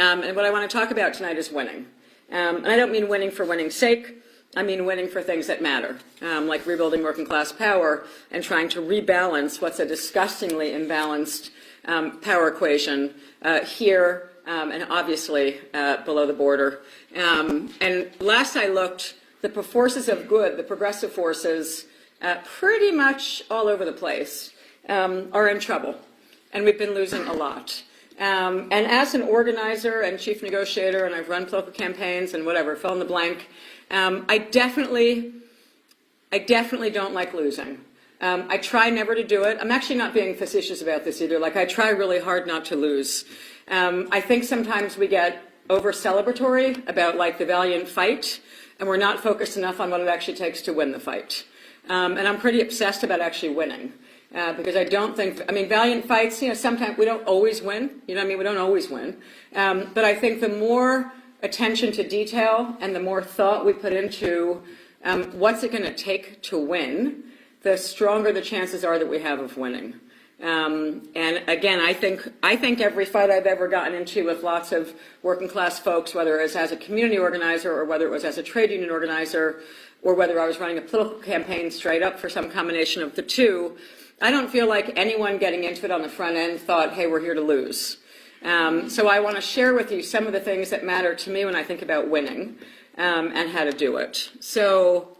And what I want to talk about tonight is winning. And I don't mean winning for winning's sake. I mean winning for things that matter, like rebuilding working class power and trying to rebalance what's a disgustingly imbalanced power equation here and obviously below the border. And last I looked, the forces of good, the progressive forces, pretty much all over the place, are in trouble. And we've been losing a lot. And as an organizer and chief negotiator, and I've run political campaigns and whatever, fill in the blank, I definitely don't like losing. I try never to do it. I'm actually not being facetious about this either. Like, I try really hard not to lose. I think sometimes we get over-celebratory about, like, the valiant fight, and we're not focused enough on what it actually takes to win the fight. And I'm pretty obsessed about actually winning. Because I don't think, I mean, valiant fights, you know, sometimes we don't always win. You know what I mean? We don't always win. But I think the more attention to detail and the more thought we put into what's it going to take to win, the stronger the chances are that we have of winning. And again, I think every fight I've ever gotten into with lots of working class folks, whether it was as a community organizer or whether it was as a trade union organizer or whether I was running a political campaign straight up for some combination of the two, I don't feel like anyone getting into it on the front end thought, hey, we're here to lose. So I want to share with you some of the things that matter to me when I think about winning and how to do it. So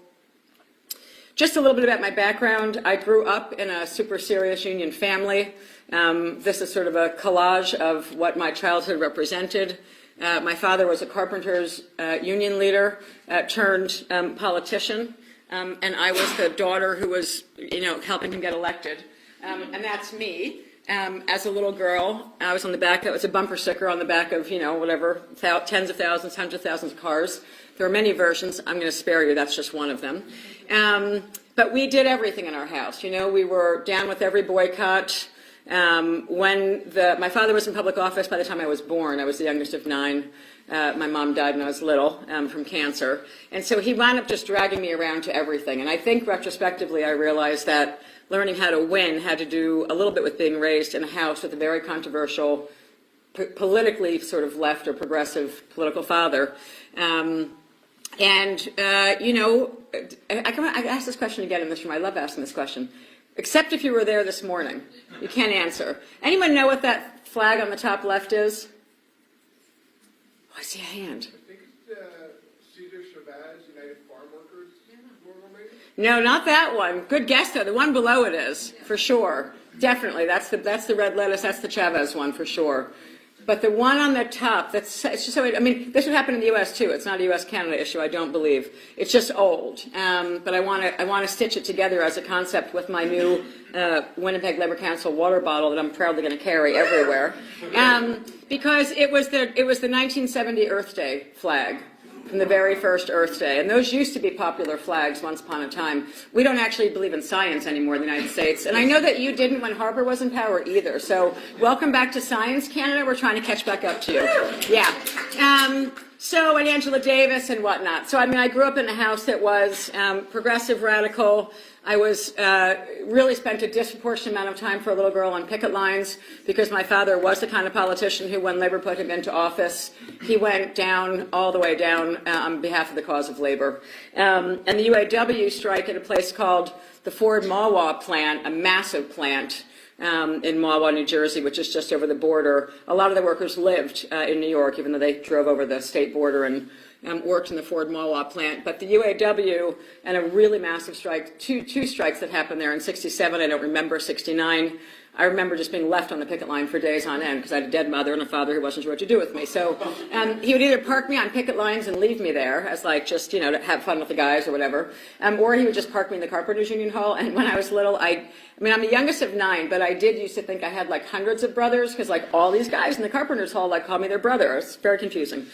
just a little bit about my background. I grew up in a super serious union family. This is sort of a collage of what my childhood represented. My father was a carpenters union leader turned politician. And I was the daughter who was, you know, helping him get elected. And that's me. As a little girl, I was on the back, it was a bumper sticker on the back of, you know, whatever, tens of thousands, hundreds of thousands of cars. There are many versions. I'm going to spare you. That's just one of them. But we did everything in our house. You know, we were down with every boycott. My father was in public office by the time I was born. I was the youngest of 9. My mom died when I was little from cancer. And so he wound up just dragging me around to everything. And I think retrospectively I realized that learning how to win had to do a little bit with being raised in a house with a very controversial, politically sort of left or progressive political father. You know, I asked this question again in this room. I love asking this question. Except if you were there this morning. You can't answer. Anyone know what that flag on the top left is? Oh, I see a hand. I think it's Cedar Chavez, United Farm Workers. No, not that one. Good guess, though. The one below it is, for sure. Definitely. That's the red lettuce. That's the Chavez one, for sure. But the one on the top, it's just so, I mean, this would happen in the U.S. too. It's not a U.S.-Canada issue, I don't believe. It's just old. But I want to stitch it together as a concept with my new Winnipeg Labour Council water bottle that I'm proudly going to carry everywhere. Because it was the 1970 Earth Day flag from the very first Earth Day. And those used to be popular flags once upon a time. We don't actually believe in science anymore in the United States. And I know that you didn't when Harper was in power either. So welcome back to Science Canada. We're trying to catch back up to you. Yeah. And Angela Davis and whatnot. So, I mean, I grew up in a house that was progressive, radical. I was really spent a disproportionate amount of time for a little girl on picket lines because my father was the kind of politician who, when Labour put him into office, he went down, all the way down on behalf of the cause of Labour. And the UAW strike at a place called the Ford Mahwah plant, a massive plant in Mahwah, New Jersey, which is just over the border. A lot of the workers lived in New York, even though they drove over the state border and worked in the Ford Mahwah plant. But the UAW and a really massive strike, two strikes that happened there in 67, I don't remember 69. I remember just being left on the picket line for days on end because I had a dead mother and a father who wasn't sure what to do with me. So he would either park me on picket lines and leave me there as like just, you know, to have fun with the guys or whatever, or he would just park me in the Carpenters Union Hall. And when I was little, I mean, I'm the youngest of 9, but I used to think I had like hundreds of brothers because like all these guys in the Carpenters Hall like called me their brother. It's very confusing.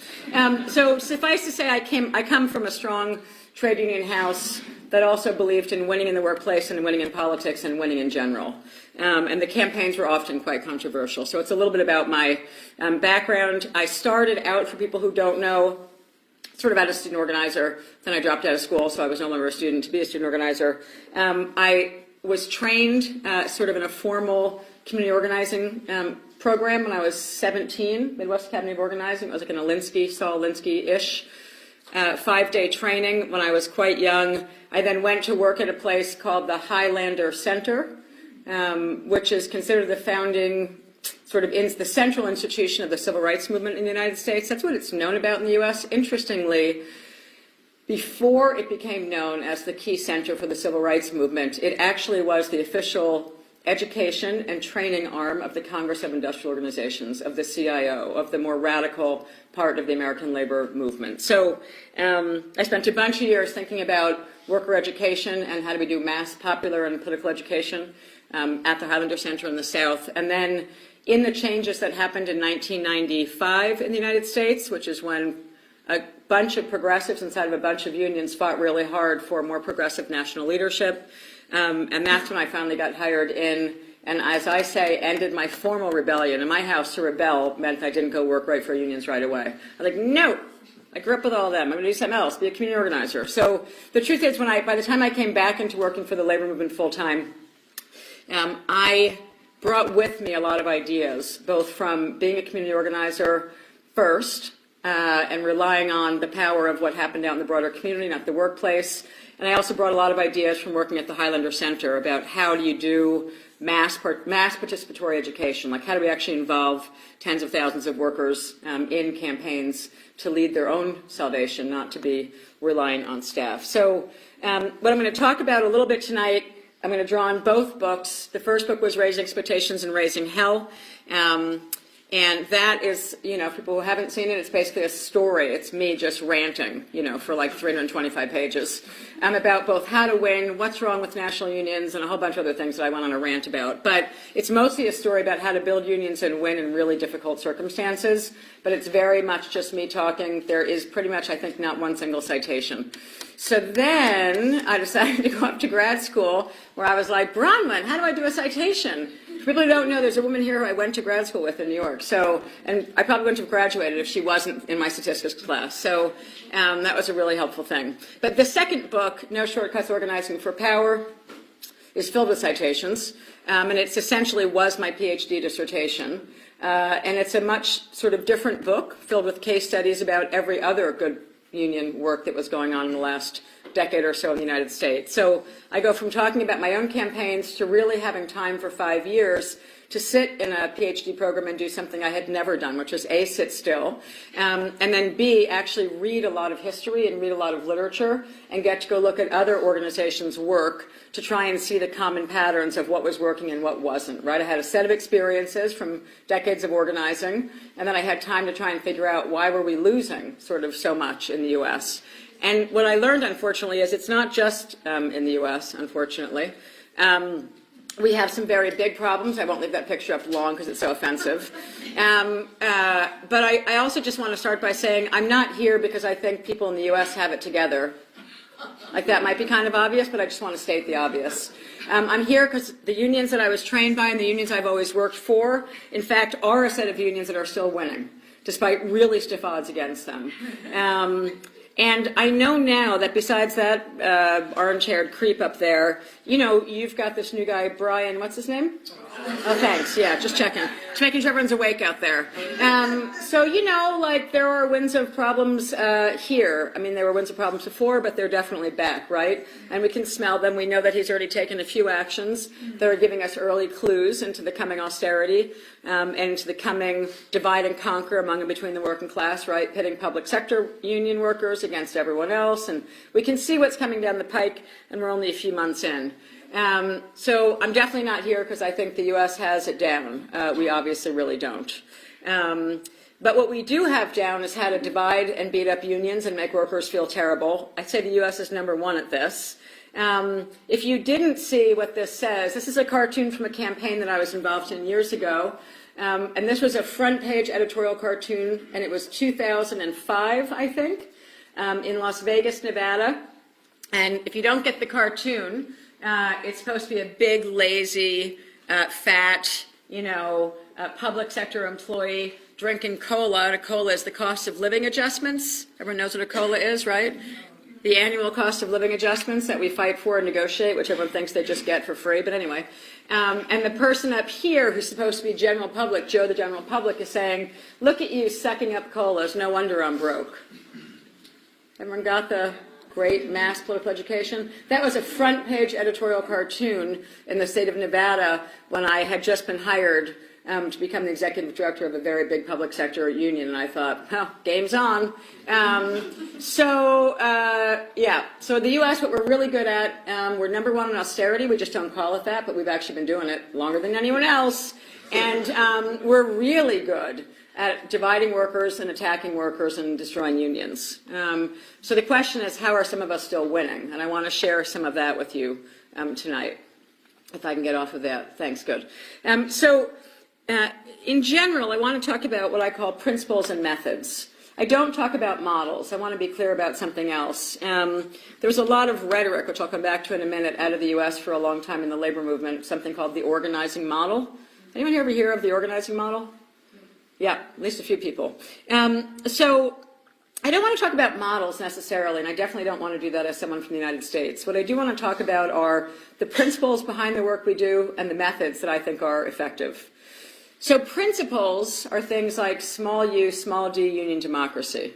So suffice to say, I come from a strong trade union house that also believed in winning in the workplace and winning in politics and winning in general. And the campaigns were often quite controversial. So it's a little bit about my background. I started out, for people who don't know, sort of as a student organizer. Then I dropped out of school, so I was no longer a student to be a student organizer. I was trained sort of in a formal community organizing program when I was 17, Midwest Academy of Organizing. It was like an Saul Alinsky-ish 5-day training when I was quite young. I then went to work at a place called the Highlander Center, which is considered the founding, sort of the central institution of the civil rights movement in the United States. That's what it's known about in the U.S. Interestingly, before it became known as the key center for the civil rights movement, it actually was the official education and training arm of the Congress of Industrial Organizations, of the CIO, of the more radical part of the American labor movement. So I spent a bunch of years thinking about worker education and how do we do mass popular and political education at the Highlander Center in the South. And then in the changes that happened in 1995 in the United States, which is when a bunch of progressives inside of a bunch of unions fought really hard for more progressive national leadership. And that's when I finally got hired in, and as I say, ended my formal rebellion. In my house, to rebel meant I didn't go work right for unions right away. I was like, no, I grew up with all of them. I'm going to do something else, be a community organizer. So the truth is, by the time I came back into working for the labor movement full time, I brought with me a lot of ideas, both from being a community organizer first, and relying on the power of what happened out in the broader community, not the workplace. And I also brought a lot of ideas from working at the Highlander Center about how do you do mass participatory education, like how do we actually involve tens of thousands of workers in campaigns to lead their own salvation, not to be relying on staff. So what I'm going to talk about a little bit tonight, I'm going to draw on both books. The first book was Raising Expectations and Raising Hell. And that is, for people who haven't seen it, it's basically a story. It's me just ranting, for like 325 pages about both how to win, what's wrong with national unions, and a whole bunch of other things that I went on a rant about. But it's mostly a story about how to build unions and win in really difficult circumstances. But it's very much just me talking. There is pretty much, I think, not one single citation. So then I decided to go up to grad school where I was like, Bronwyn, how do I do a citation? For people who don't know, there's a woman here who I went to grad school with in New York. So, and I probably wouldn't have graduated if she wasn't in my statistics class. So that was a really helpful thing. But the second book, No Shortcuts, Organizing for Power, is filled with citations. And it essentially was my PhD dissertation. And it's a much sort of different book filled with case studies about every other good union work that was going on in the last decade or so in the United States. So I go from talking about my own campaigns to really having time for 5 years to sit in a PhD program and do something I had never done, which was A, sit still, and then B, actually read a lot of history and read a lot of literature and get to go look at other organizations' work to try and see the common patterns of what was working and what wasn't, right? I had a set of experiences from decades of organizing, and then I had time to try and figure out why were we losing sort of so much in the U.S. And what I learned, unfortunately, is it's not just in the U.S., unfortunately. We have some very big problems. I won't leave that picture up long because it's so offensive. But I also just want to start by saying I'm not here because I think people in the U.S. have it together. Like that might be kind of obvious, but I just want to state the obvious. I'm here because the unions that I was trained by and the unions I've always worked for, in fact, are a set of unions that are still winning, despite really stiff odds against them. And I know now that besides that orange-haired creep up there, you've got this new guy, Brian, what's his name? Oh, thanks. Yeah, just checking. Just making sure everyone's awake out there. So, there are winds of problems here. I mean, there were winds of problems before, but they're definitely back, right? And we can smell them. We know that he's already taken a few actions that are giving us early clues into the coming austerity and into the coming divide and conquer among and between the working class, right? Pitting public sector union workers against everyone else. And we can see what's coming down the pike, and we're only a few months in. So I'm definitely not here because I think the U.S. has it down. We obviously really don't. But what we do have down is how to divide and beat up unions and make workers feel terrible. I'd say the U.S. is number one at this. If you didn't see what this says, this is a cartoon from a campaign that I was involved in years ago. And this was a front page editorial cartoon, and it was 2005, I think, in Las Vegas, Nevada. And if you don't get the cartoon, it's supposed to be a big, lazy, fat, public sector employee drinking cola. And a cola is the cost of living adjustments. Everyone knows what a cola is, right? the annual cost of living adjustments that we fight for and negotiate, which everyone thinks they just get for free, but anyway. And the person up here who's supposed to be general public, Joe the general public, is saying, look at you sucking up colas, no wonder I'm broke. Everyone got the great mass political education? That was a front page editorial cartoon in the state of Nevada when I had just been hired to become the executive director of a very big public sector union, and I thought, well, game's on. So the U.S., what we're really good at, we're number one in austerity. We just don't call it that, but we've actually been doing it longer than anyone else. And we're really good at dividing workers and attacking workers and destroying unions. So the question is, how are some of us still winning? And I want to share some of that with you tonight, if I can get off of that. Thanks, good. In general, I want to talk about what I call principles and methods. I don't talk about models. I want to be clear about something else. There was a lot of rhetoric, which I'll come back to in a minute, out of the U.S. for a long time in the labor movement, something called the organizing model. Anyone here ever hear of the organizing model? Yeah, at least a few people. So I don't want to talk about models necessarily, and I definitely don't want to do that as someone from the United States. What I do want to talk about are the principles behind the work we do and the methods that I think are effective. So principles are things like small u, small d union democracy.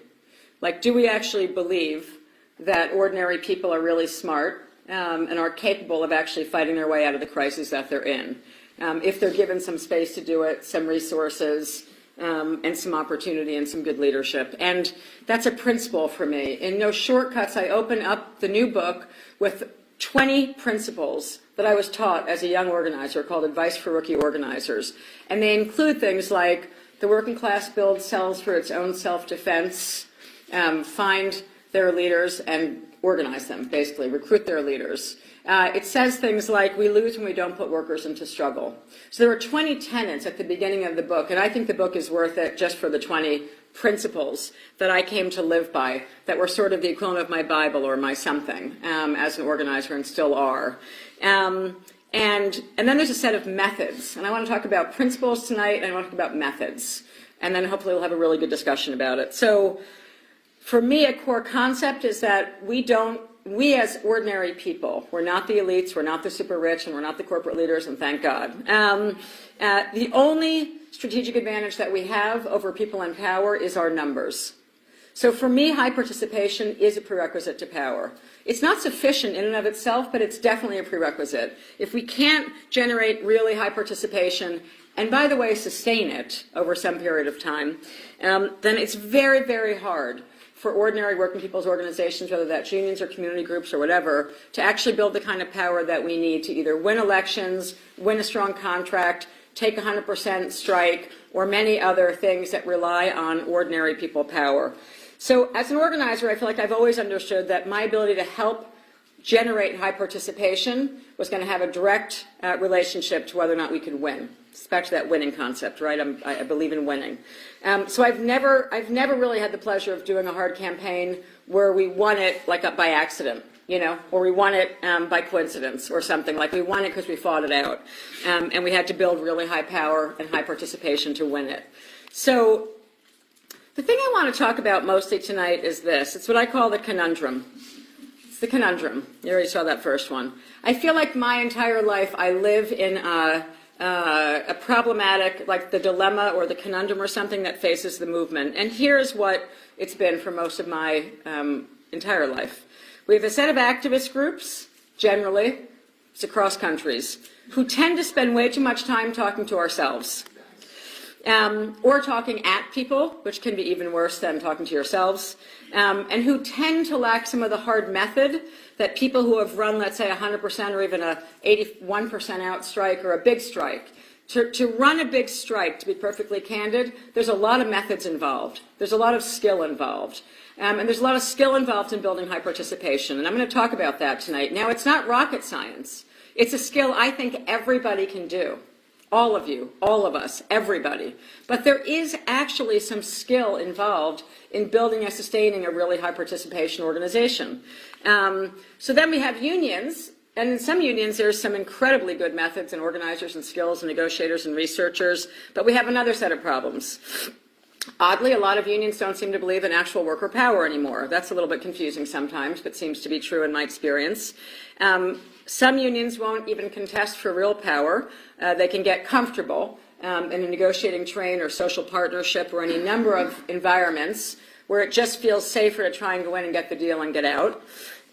Like, do we actually believe that ordinary people are really smart and are capable of actually fighting their way out of the crises that they're in? If they're given some space to do it, some resources, and some opportunity and some good leadership. And that's a principle for me. In No Shortcuts, I open up the new book with 20 principles that I was taught as a young organizer called Advice for Rookie Organisers. And they include things like the working class builds cells for its own self-defense, find their leaders and organize them, basically, recruit their leaders. It says things like, we lose when we don't put workers into struggle. So there are 20 tenets at the beginning of the book, and I think the book is worth it just for the 20 principles that I came to live by, that were sort of the equivalent of my Bible or my something as an organizer, and still are. And then there's a set of methods, and I want to talk about principles tonight, and I want to talk about methods, and then hopefully we'll have a really good discussion about it. So for me, a core concept is that we as ordinary people, we're not the elites, we're not the super rich, and we're not the corporate leaders, and thank God. The only strategic advantage that we have over people in power is our numbers. So for me, high participation is a prerequisite to power. It's not sufficient in and of itself, but it's definitely a prerequisite. If we can't generate really high participation, and by the way, sustain it over some period of time, then it's very, very hard for ordinary working people's organizations, whether that's unions or community groups or whatever, to actually build the kind of power that we need to either win elections, win a strong contract, take 100% strike, or many other things that rely on ordinary people power. So as an organizer, I feel like I've always understood that my ability to help generate high participation was going to have a direct relationship to whether or not we could win. It's back to that winning concept, right? I believe in winning. So I've never really had the pleasure of doing a hard campaign where we won it like by accident, or we won it by coincidence or something. Like we won it because we fought it out, and we had to build really high power and high participation to win it. So the thing I want to talk about mostly tonight is this. It's what I call the conundrum. It's the conundrum. You already saw that first one. I feel like my entire life I live in a problematic, like the dilemma or the conundrum or something that faces the movement. And here's what it's been for most of my entire life. We have a set of activist groups, generally, it's across countries, who tend to spend way too much time talking to ourselves. Or talking at people, which can be even worse than talking to yourselves, and who tend to lack some of the hard method that people who have run, let's say, 100% or even a 81% out strike or a big strike. To run a big strike, to be perfectly candid, there's a lot of methods involved. There's a lot of skill involved. And there's a lot of skill involved in building high participation. And I'm going to talk about that tonight. Now, it's not rocket science. It's a skill I think everybody can do. All of you, all of us, everybody. But there is actually some skill involved in building and sustaining a really high participation organization. So then we have unions, and in some unions there's some incredibly good methods and organizers and skills and negotiators and researchers, but we have another set of problems. Oddly, a lot of unions don't seem to believe in actual worker power anymore. That's a little bit confusing sometimes, but seems to be true in my experience. Some unions won't even contest for real power. They can get comfortable in a negotiating train or social partnership or any number of environments where it just feels safer to try and go in and get the deal and get out.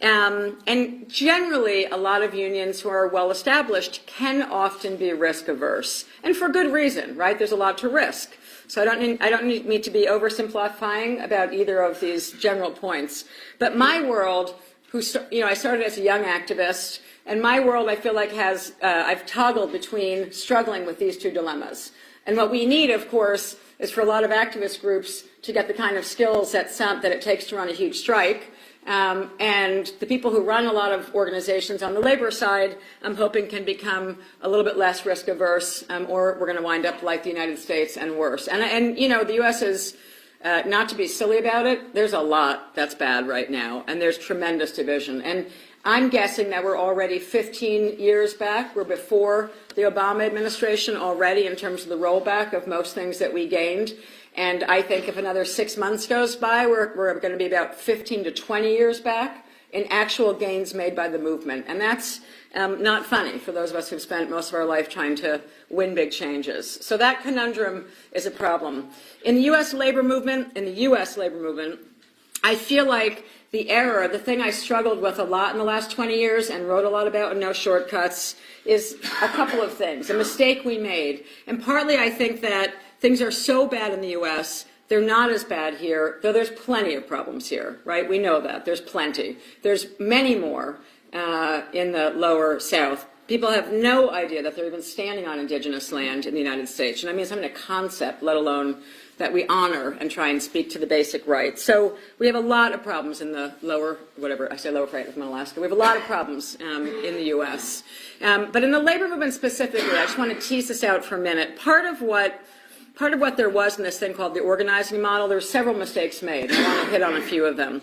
And generally, a lot of unions who are well established can often be risk averse, and for good reason, right? There's a lot to risk. So I don't need to be oversimplifying about either of these general points. But my world, I started as a young activist, and my world I feel like I've toggled between struggling with these two dilemmas. And what we need, of course, is for a lot of activist groups to get the kind of skills that it takes to run a huge strike. And the people who run a lot of organizations on the labor side, I'm hoping can become a little bit less risk averse, or we're going to wind up like the United States and worse. And the U.S. is, not to be silly about it, there's a lot that's bad right now, and there's tremendous division. And I'm guessing that we're already 15 years back. We're before the Obama administration already in terms of the rollback of most things that we gained. And I think if another 6 months goes by, we're going to be about 15 to 20 years back in actual gains made by the movement. And that's not funny for those of us who've spent most of our life trying to win big changes. So that conundrum is a problem. In the U.S. labor movement, I feel like the thing I struggled with a lot in the last 20 years and wrote a lot about in No Shortcuts is a couple of things. A mistake we made. And partly I think that things are so bad in the U.S., they're not as bad here, though there's plenty of problems here, right? We know that. There's plenty. There's many more in the lower South. People have no idea that they're even standing on indigenous land in the United States. And I mean, it's not even a concept, let alone that we honor and try and speak to the basic rights. So we have a lot of problems in the lower right from Alaska. We have a lot of problems in the U.S. But in the labor movement specifically, I just want to tease this out for a minute. Part of what there was in this thing called the organizing model, there were several mistakes made. I want to hit on a few of them.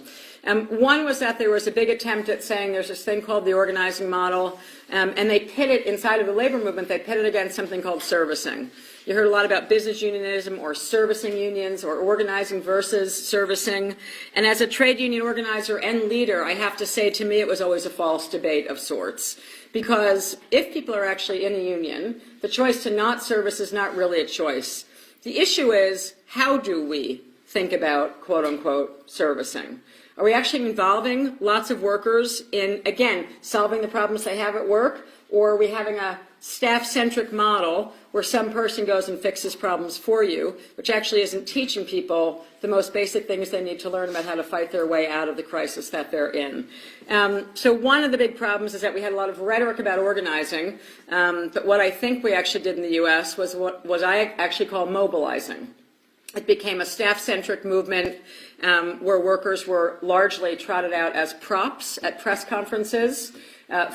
One was that there was a big attempt at saying there's this thing called the organizing model, and they pit it inside of the labor movement, they pit it against something called servicing. You heard a lot about business unionism or servicing unions or organizing versus servicing. And as a trade union organizer and leader, I have to say, to me, it was always a false debate of sorts. Because if people are actually in a union, the choice to not service is not really a choice. The issue is, how do we think about, quote unquote, servicing? Are we actually involving lots of workers in, again, solving the problems they have at work? Or are we having a staff-centric model where some person goes and fixes problems for you, which actually isn't teaching people the most basic things they need to learn about how to fight their way out of the crisis that they're in. So one of the big problems is that we had a lot of rhetoric about organizing, but what I think we actually did in the U.S. was what I actually call mobilizing. It became a staff-centric movement where workers were largely trotted out as props at press conferences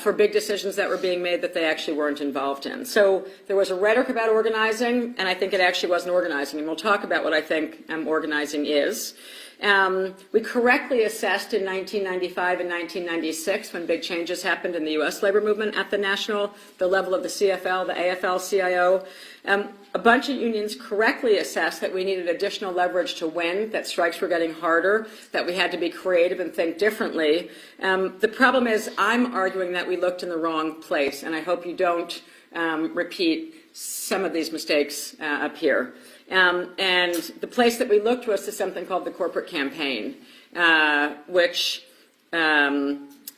for big decisions that were being made that they actually weren't involved in. So there was a rhetoric about organizing, and I think it actually wasn't organizing. And we'll talk about what I think organizing is. We correctly assessed in 1995 and 1996, when big changes happened in the U.S. labor movement at the level of the CFL, the AFL-CIO, a bunch of unions correctly assessed that we needed additional leverage to win, that strikes were getting harder, that we had to be creative and think differently. The problem is I'm arguing that we looked in the wrong place, and I hope you don't repeat some of these mistakes up here. And the place that we looked was to something called the corporate campaign, which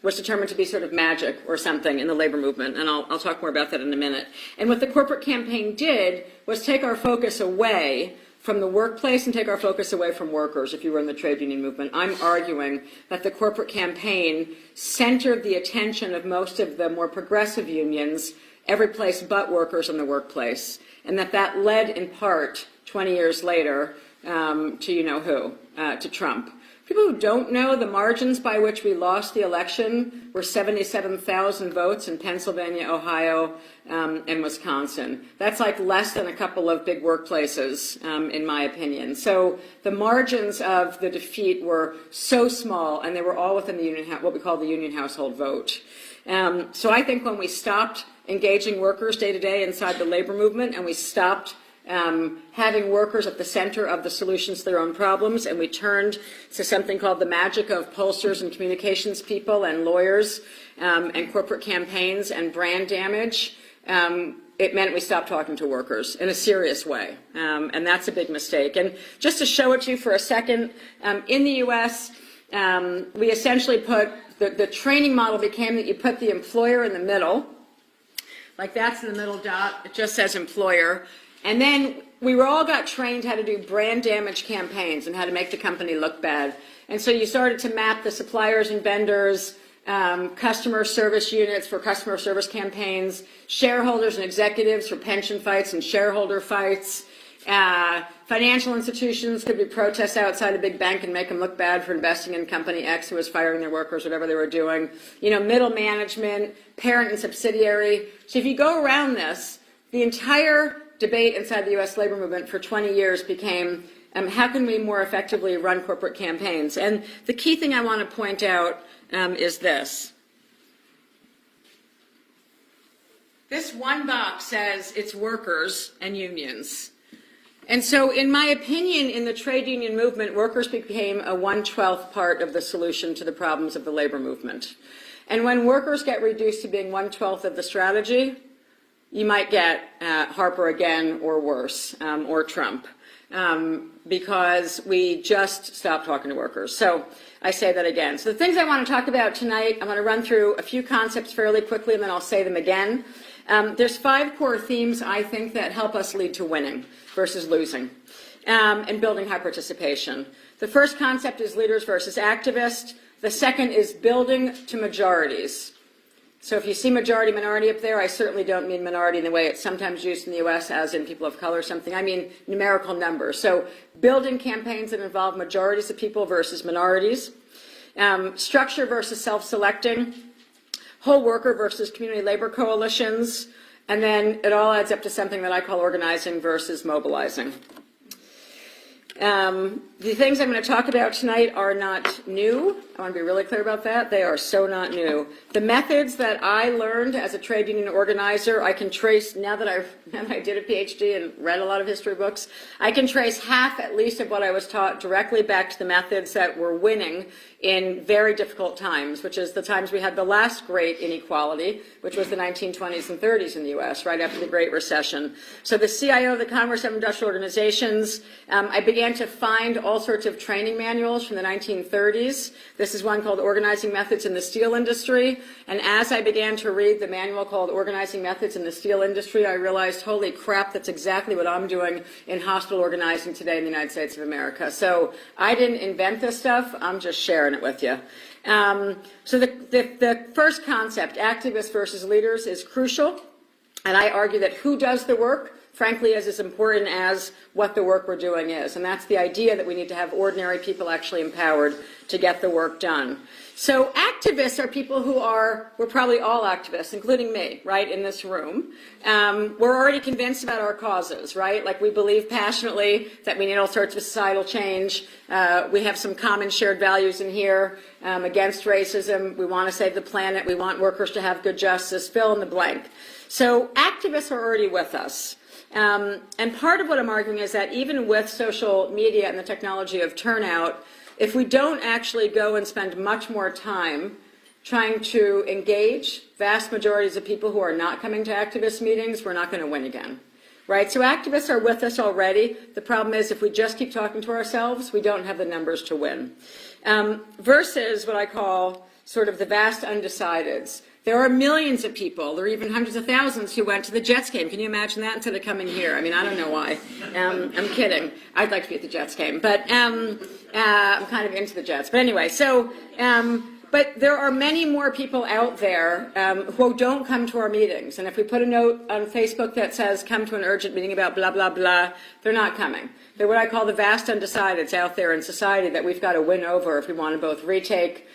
was determined to be sort of magic or something in the labor movement, and I'll talk more about that in a minute. And what the corporate campaign did was take our focus away from the workplace and take our focus away from workers, if you were in the trade union movement. I'm arguing that the corporate campaign centered the attention of most of the more progressive unions, every place but workers in the workplace, and that led in part 20 years later to you-know-who, to Trump. People who don't know, the margins by which we lost the election were 77,000 votes in Pennsylvania, Ohio, and Wisconsin. That's like less than a couple of big workplaces, in my opinion. So the margins of the defeat were so small, and they were all within the union, what we call the union household vote. So I think when we stopped engaging workers day to day inside the labor movement, and we stopped having workers at the center of the solutions to their own problems, and we turned to something called the magic of pollsters and communications people and lawyers and corporate campaigns and brand damage. It meant we stopped talking to workers in a serious way, and that's a big mistake. And just to show it to you for a second, in the U.S., we essentially put, the training model became that you put the employer in the middle, like that's in the middle dot, it just says employer, and then we all got trained how to do brand damage campaigns and how to make the company look bad. And so you started to map the suppliers and vendors, customer service units for customer service campaigns, shareholders and executives for pension fights and shareholder fights. Financial institutions could be protests outside a big bank and make them look bad for investing in company X who was firing their workers, whatever they were doing. You know, middle management, parent and subsidiary. So if you go around this, the entire debate inside the U.S. labor movement for 20 years became how can we more effectively run corporate campaigns? And the key thing I want to point out is this. This one box says it's workers and unions. And so, in my opinion, in the trade union movement, workers became a 1/12 part of the solution to the problems of the labor movement. And when workers get reduced to being 1/12 of the strategy, you might get Harper again or worse, or Trump, because we just stopped talking to workers. So I say that again. So the things I want to talk about tonight, I'm going to run through a few concepts fairly quickly, and then I'll say them again. There's 5 core themes, I think, that help us lead to winning versus losing, and building high participation. The first concept is leaders versus activists. The second is building to majorities. So if you see majority-minority up there, I certainly don't mean minority in the way it's sometimes used in the U.S. as in people of color or something. I mean numerical numbers. So building campaigns that involve majorities of people versus minorities. Structure versus self-selecting. Whole worker versus community labor coalitions, and then it all adds up to something that I call organizing versus mobilizing. The things I'm going to talk about tonight are not new. I want to be really clear about that. They are so not new. The methods that I learned as a trade union organizer, I can trace, now that I did a PhD and read a lot of history books, I can trace half at least of what I was taught directly back to the methods that were winning in very difficult times, which is the times we had the last great inequality, which was the 1920s and 30s in the U.S., right after the Great Recession. So the CIO of the Congress of Industrial Organizations, I began to find all sorts of training manuals from the 1930s. This is one called Organizing Methods in the Steel Industry. And as I began to read the manual called Organizing Methods in the Steel Industry, I realized, holy crap, that's exactly what I'm doing in hospital organizing today in the United States of America. So I didn't invent this stuff, I'm just sharing it with you. So the first concept, activists versus leaders, is crucial. And I argue that who does the work, frankly, is as important as what the work we're doing is. And that's the idea that we need to have ordinary people actually empowered to get the work done. So activists are people who we're probably all activists, including me, right, in this room. We're already convinced about our causes, right? Like we believe passionately that we need all sorts of societal change. We have some common shared values in here against racism. We want to save the planet. We want workers to have good justice. Fill in the blank. So activists are already with us. And part of what I'm arguing is that even with social media and the technology of turnout, if we don't actually go and spend much more time trying to engage vast majorities of people who are not coming to activist meetings, we're not going to win again, right? So activists are with us already. The problem is if we just keep talking to ourselves, we don't have the numbers to win. Versus what I call sort of the vast undecideds. There are millions of people, or even hundreds of thousands, who went to the Jets game. Can you imagine that instead of coming here? I mean, I don't know why. I'm kidding. I'd like to be at the Jets game, but I'm kind of into the Jets. But anyway, so, but there are many more people out there who don't come to our meetings. And if we put a note on Facebook that says, come to an urgent meeting about blah, blah, blah, they're not coming. They're what I call the vast undecideds out there in society that we've got to win over if we want to both retake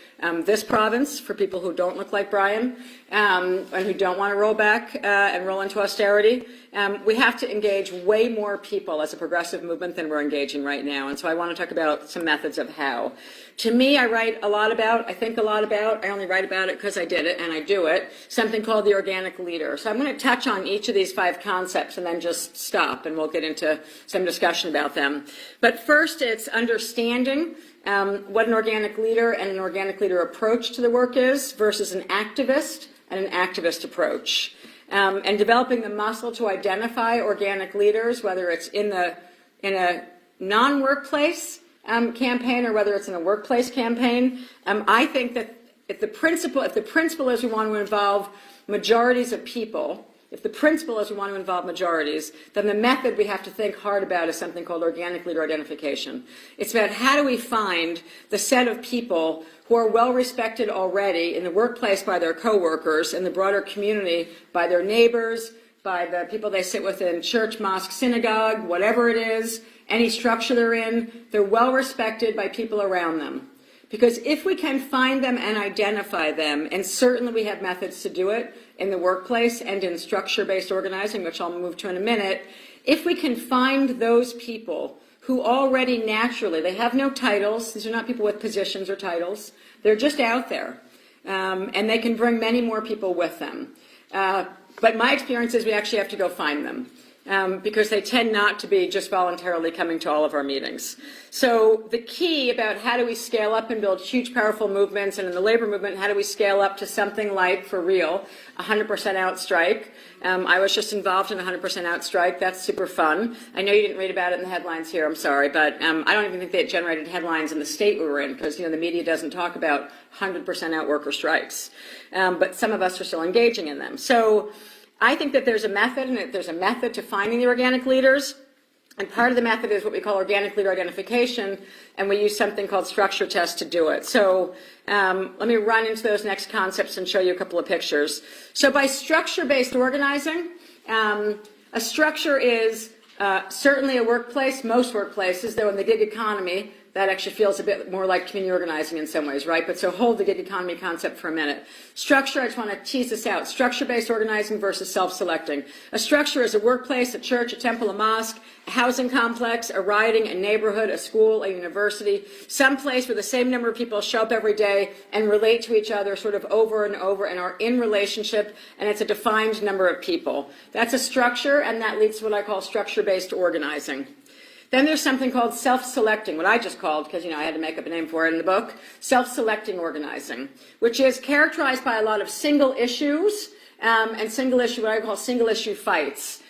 this province for people who don't look like Brian and who don't want to roll back and roll into austerity, we have to engage way more people as a progressive movement than we're engaging right now. And so I want to talk about some methods of how. To me, I write a lot about, I think a lot about, I only write about it because I did it and I do it, something called the organic leader. So I'm going to touch on each of these 5 concepts and then just stop and we'll get into some discussion about them. But first, it's understanding what an organic leader and an organic leader approach to the work is versus an activist and an activist approach. And developing the muscle to identify organic leaders, whether it's in a non-workplace campaign or whether it's in a workplace campaign. I think that if the principle is we want to involve majorities of people, if the principle is we want to involve majorities, then the method we have to think hard about is something called organic leader identification. It's about how do we find the set of people who are well respected already in the workplace by their coworkers, in the broader community by their neighbors, by the people they sit with in church, mosque, synagogue, whatever it is, any structure they're in, they're well respected by people around them. Because if we can find them and identify them, and certainly we have methods to do it in the workplace and in structure-based organizing, which I'll move to in a minute, if we can find those people who already naturally, they have no titles, these are not people with positions or titles, they're just out there, and they can bring many more people with them. But my experience is we actually have to go find them. Because they tend not to be just voluntarily coming to all of our meetings. So the key about how do we scale up and build huge, powerful movements, and in the labor movement, how do we scale up to something like, for real, 100% out strike. I was just involved in 100% out strike. That's super fun. I know you didn't read about it in the headlines here, I'm sorry, but I don't even think they generated headlines in the state we were in, because the media doesn't talk about 100% out worker strikes. But some of us are still engaging in them. So I think that there's a method, and there's a method to finding the organic leaders, and part of the method is what we call organic leader identification, and we use something called structure tests to do it. So let me run into those next concepts and show you a couple of pictures. So by structure-based organizing, a structure is certainly a workplace, most workplaces, though in the gig economy, that actually feels a bit more like community organizing in some ways, right? But so hold the gig economy concept for a minute. Structure, I just want to tease this out. Structure-based organizing versus self-selecting. A structure is a workplace, a church, a temple, a mosque, a housing complex, a riding, a neighborhood, a school, a university, some place where the same number of people show up every day and relate to each other sort of over and over and are in relationship, and it's a defined number of people. That's a structure, and that leads to what I call structure-based organizing. Then there's something called self-selecting, what I just called, because I had to make up a name for it in the book, self-selecting organizing, which is characterized by a lot of single issues and single issue, what I call single issue fights.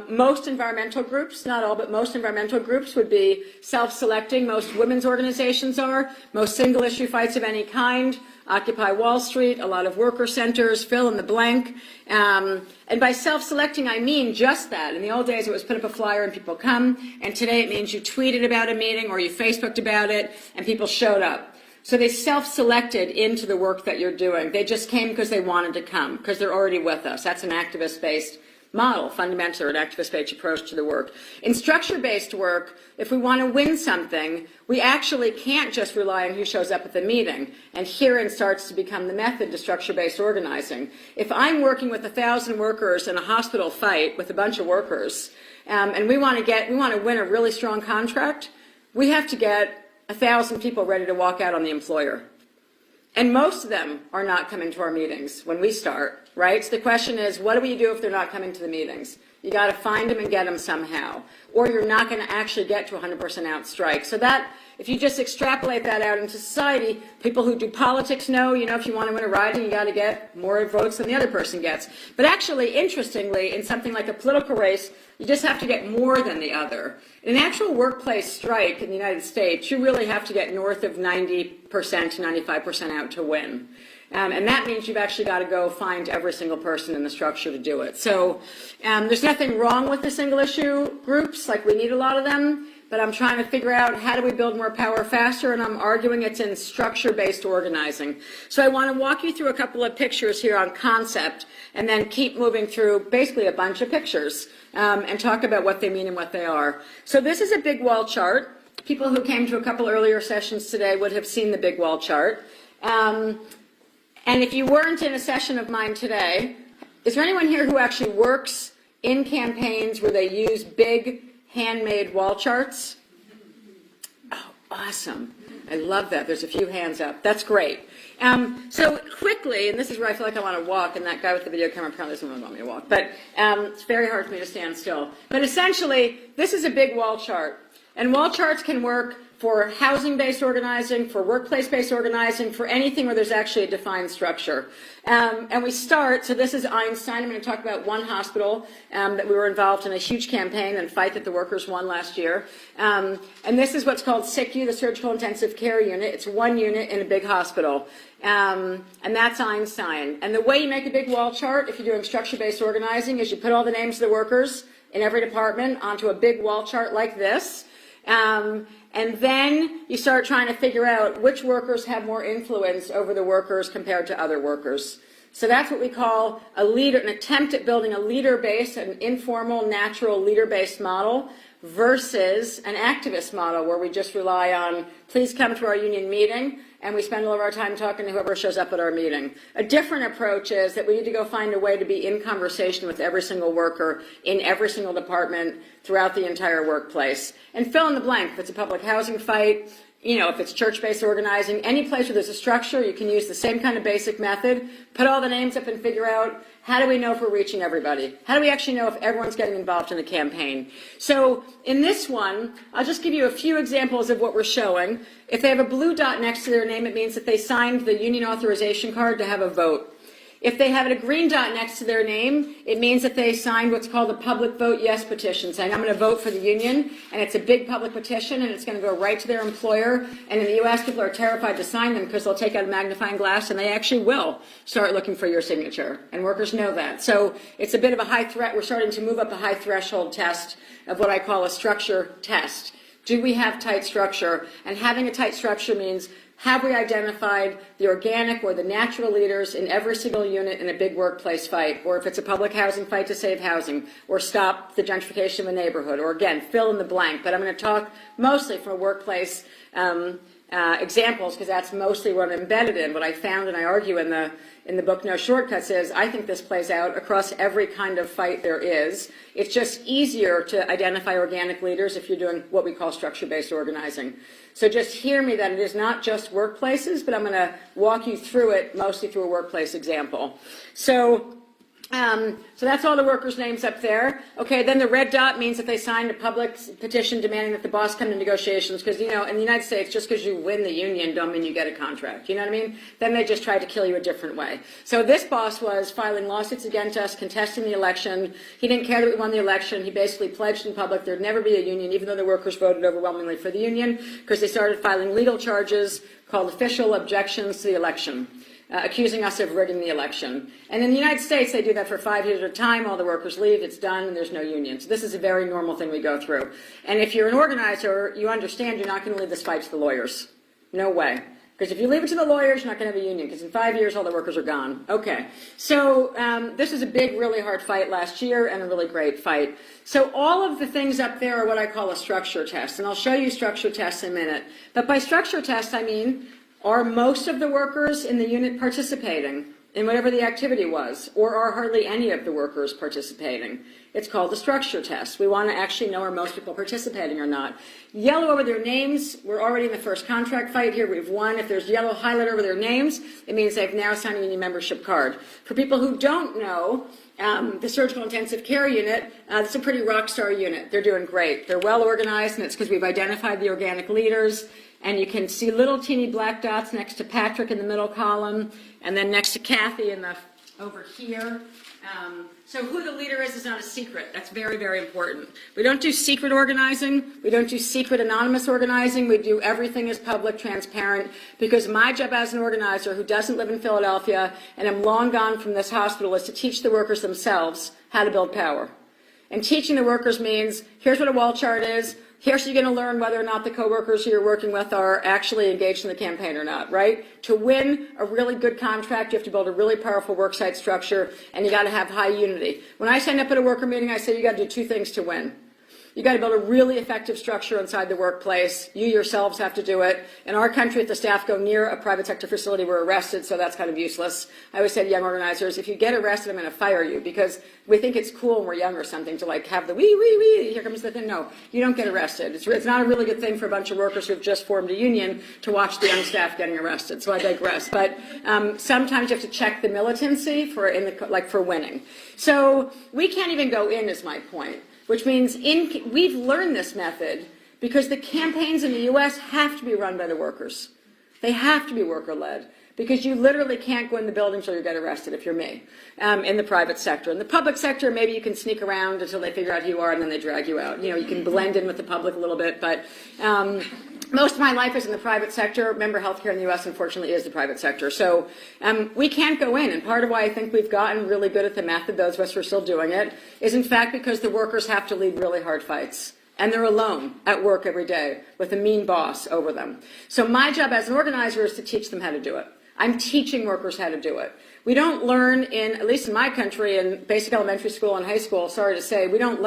Most environmental groups, not all, but most environmental groups would be self-selecting. Most women's organizations are. Most single issue fights of any kind. Occupy Wall Street, a lot of worker centers, fill in the blank. And by self-selecting, I mean just that. In the old days, it was put up a flyer and people come. And today, it means you tweeted about a meeting or you Facebooked about it and people showed up. So they self-selected into the work that you're doing. They just came because they wanted to come, because they're already with us. That's an activist-based model, fundamentally, or an activist-based approach to the work. In structure-based work, if we want to win something, we actually can't just rely on who shows up at the meeting. And herein starts to become the method to structure-based organizing. If I'm working with 1,000 workers in a hospital fight with a bunch of workers, and we want to win a really strong contract, we have to get 1,000 people ready to walk out on the employer. And most of them are not coming to our meetings when we start, right? So the question is, what do we do if they're not coming to the meetings? You got to find them and get them somehow, or you're not going to actually get to 100% out strike. So that, if you just extrapolate that out into society, people who do politics know, if you want to win a riding, you got to get more votes than the other person gets. But actually, interestingly, in something like a political race, you just have to get more than the other. In an actual workplace strike in the United States, you really have to get north of 90% to 95% out to win. And that means you've actually got to go find every single person in the structure to do it. So there's nothing wrong with the single issue groups, like we need a lot of them, but I'm trying to figure out how do we build more power faster, and I'm arguing it's in structure-based organizing. So I want to walk you through a couple of pictures here on concept, and then keep moving through basically a bunch of pictures and talk about what they mean and what they are. So this is a big wall chart. People who came to a couple earlier sessions today would have seen the big wall chart. And if you weren't in a session of mine today, is there anyone here who actually works in campaigns where they use big handmade wall charts? Oh, awesome. I love that. There's a few hands up. That's great. So quickly, and this is where I feel like I want to walk, and that guy with the video camera apparently doesn't really want me to walk, but it's very hard for me to stand still. But essentially, this is a big wall chart. And wall charts can work for housing-based organizing, for workplace-based organizing, for anything where there's actually a defined structure. And we start, so this is Einstein. I'm going to talk about one hospital that we were involved in a huge campaign and fight that the workers won last year. And this is what's called SICU, the Surgical Intensive Care Unit. It's one unit in a big hospital. And that's Einstein. And the way you make a big wall chart, if you're doing structure-based organizing, is you put all the names of the workers in every department onto a big wall chart like this. And then you start trying to figure out which workers have more influence over the workers compared to other workers. So that's what we call a leader, an attempt at building a leader-based, an informal, natural leader-based model versus an activist model where we just rely on, please come to our union meeting, and we spend all of our time talking to whoever shows up at our meeting. A different approach is that we need to go find a way to be in conversation with every single worker in every single department throughout the entire workplace. And fill in the blank. If it's a public housing fight, if it's church-based organizing, any place where there's a structure, you can use the same kind of basic method, put all the names up and figure out, how do we know if we're reaching everybody? How do we actually know if everyone's getting involved in the campaign? So in this one, I'll just give you a few examples of what we're showing. If they have a blue dot next to their name, it means that they signed the union authorization card to have a vote. If they have a green dot next to their name, it means that they signed what's called a public vote yes petition, saying I'm going to vote for the union, and it's a big public petition, and it's going to go right to their employer. And in the U.S., people are terrified to sign them because they'll take out a magnifying glass, and they actually will start looking for your signature, and workers know that. So it's a bit of a high threat. We're starting to move up a high threshold test of what I call a structure test. Do we have tight structure? And having a tight structure means, have we identified the organic or the natural leaders in every single unit in a big workplace fight, or if it's a public housing fight to save housing, or stop the gentrification of a neighborhood, or again, fill in the blank. But I'm going to talk mostly from a workplace examples, because that's mostly what I'm embedded in. What I found, and I argue in the book No Shortcuts, is I think this plays out across every kind of fight there is. It's just easier to identify organic leaders if you're doing what we call structure-based organizing. So just hear me that it is not just workplaces, but I'm going to walk you through it mostly through a workplace example. So that's all the workers' names up there. Okay, then the red dot means that they signed a public petition demanding that the boss come to negotiations, because, in the United States, just because you win the union don't mean you get a contract. You know what I mean? Then they just tried to kill you a different way. So this boss was filing lawsuits against us, contesting the election. He didn't care that we won the election. He basically pledged in public there'd never be a union, even though the workers voted overwhelmingly for the union, because they started filing legal charges called official objections to the election. Accusing us of rigging the election. And in the United States, they do that for 5 years at a time. All the workers leave, it's done, and there's no union. So this is a very normal thing we go through. And if you're an organizer, you understand you're not going to leave this fight to the lawyers. No way. Because if you leave it to the lawyers, you're not going to have a union, because in 5 years, all the workers are gone. Okay. So this is a big, really hard fight last year, and a really great fight. So all of the things up there are what I call a structure test. And I'll show you structure tests in a minute. But by structure test, I mean, are most of the workers in the unit participating in whatever the activity was, or are hardly any of the workers participating? It's called the structure test. We want to actually know are most people participating or not. Yellow over their names, we're already in the first contract fight here. We've won. If there's yellow highlight over their names, it means they've now signed a union membership card. For people who don't know, the Surgical Intensive Care Unit, it's a pretty rock star unit. They're doing great. They're well organized, and it's because we've identified the organic leaders. And you can see little teeny black dots next to Patrick in the middle column, and then next to Kathy over here. So who the leader is not a secret. That's very, very important. We don't do secret organizing. We don't do secret anonymous organizing. We do everything as public, transparent, because my job as an organizer who doesn't live in Philadelphia and am long gone from this hospital is to teach the workers themselves how to build power. And teaching the workers means, here's what a wall chart is. Here's you're going to learn whether or not the coworkers who you're working with are actually engaged in the campaign or not, right? To win a really good contract, you have to build a really powerful worksite structure, and you got to have high unity. When I stand up at a worker meeting, I say you got to do two things to win. You got to build a really effective structure inside the workplace. You yourselves have to do it. In our country, if the staff go near a private sector facility, we're arrested, so that's kind of useless. I always say to young organizers, if you get arrested, I'm going to fire you, because we think it's cool when we're young or something to like have the wee, here comes the thing. No, you don't get arrested. It's not a really good thing for a bunch of workers who have just formed a union to watch the young staff getting arrested. So I digress. But sometimes you have to check the militancy for winning. So we can't even go in, is my point. Which means we've learned this method because the campaigns in the U.S. have to be run by the workers. They have to be worker-led, because you literally can't go in the building until you get arrested, if you're me, in the private sector. In the public sector, maybe you can sneak around until they figure out who you are and then they drag you out. You know, you can blend in with the public a little bit, but most of my life is in the private sector. Remember, healthcare in the U.S., unfortunately, is the private sector. So we can't go in. And part of why I think we've gotten really good at the method, those of us who are still doing it, is in fact because the workers have to lead really hard fights. And they're alone at work every day with a mean boss over them. So my job as an organizer is to teach them how to do it. I'm teaching workers how to do it. We don't learn at least in my country, in basic elementary school and high school, sorry to say, we don't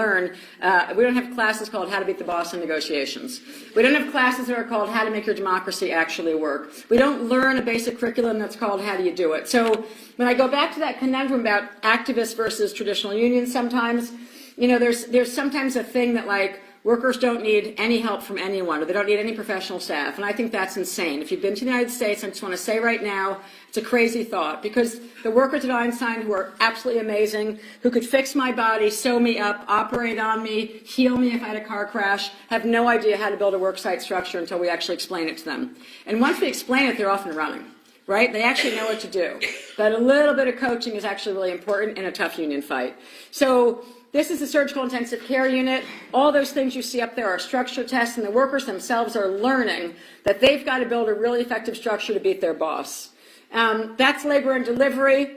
have classes called How to Beat the Boss in Negotiations. We don't have classes that are called How to Make Your Democracy Actually Work. We don't learn a basic curriculum that's called How Do You Do It. So when I go back to that conundrum about activists versus traditional unions sometimes, you know, there's sometimes a thing that like, workers don't need any help from anyone, or they don't need any professional staff, and I think that's insane. If you've been to the United States, I just want to say right now, it's a crazy thought, because the workers at Einstein, who are absolutely amazing, who could fix my body, sew me up, operate on me, heal me if I had a car crash, have no idea how to build a worksite structure until we actually explain it to them. And once we explain it, they're off and running. Right? They actually know what to do. But a little bit of coaching is actually really important in a tough union fight. So this is the surgical intensive care unit. All those things you see up there are structure tests, and the workers themselves are learning that they've got to build a really effective structure to beat their boss. That's labor and delivery.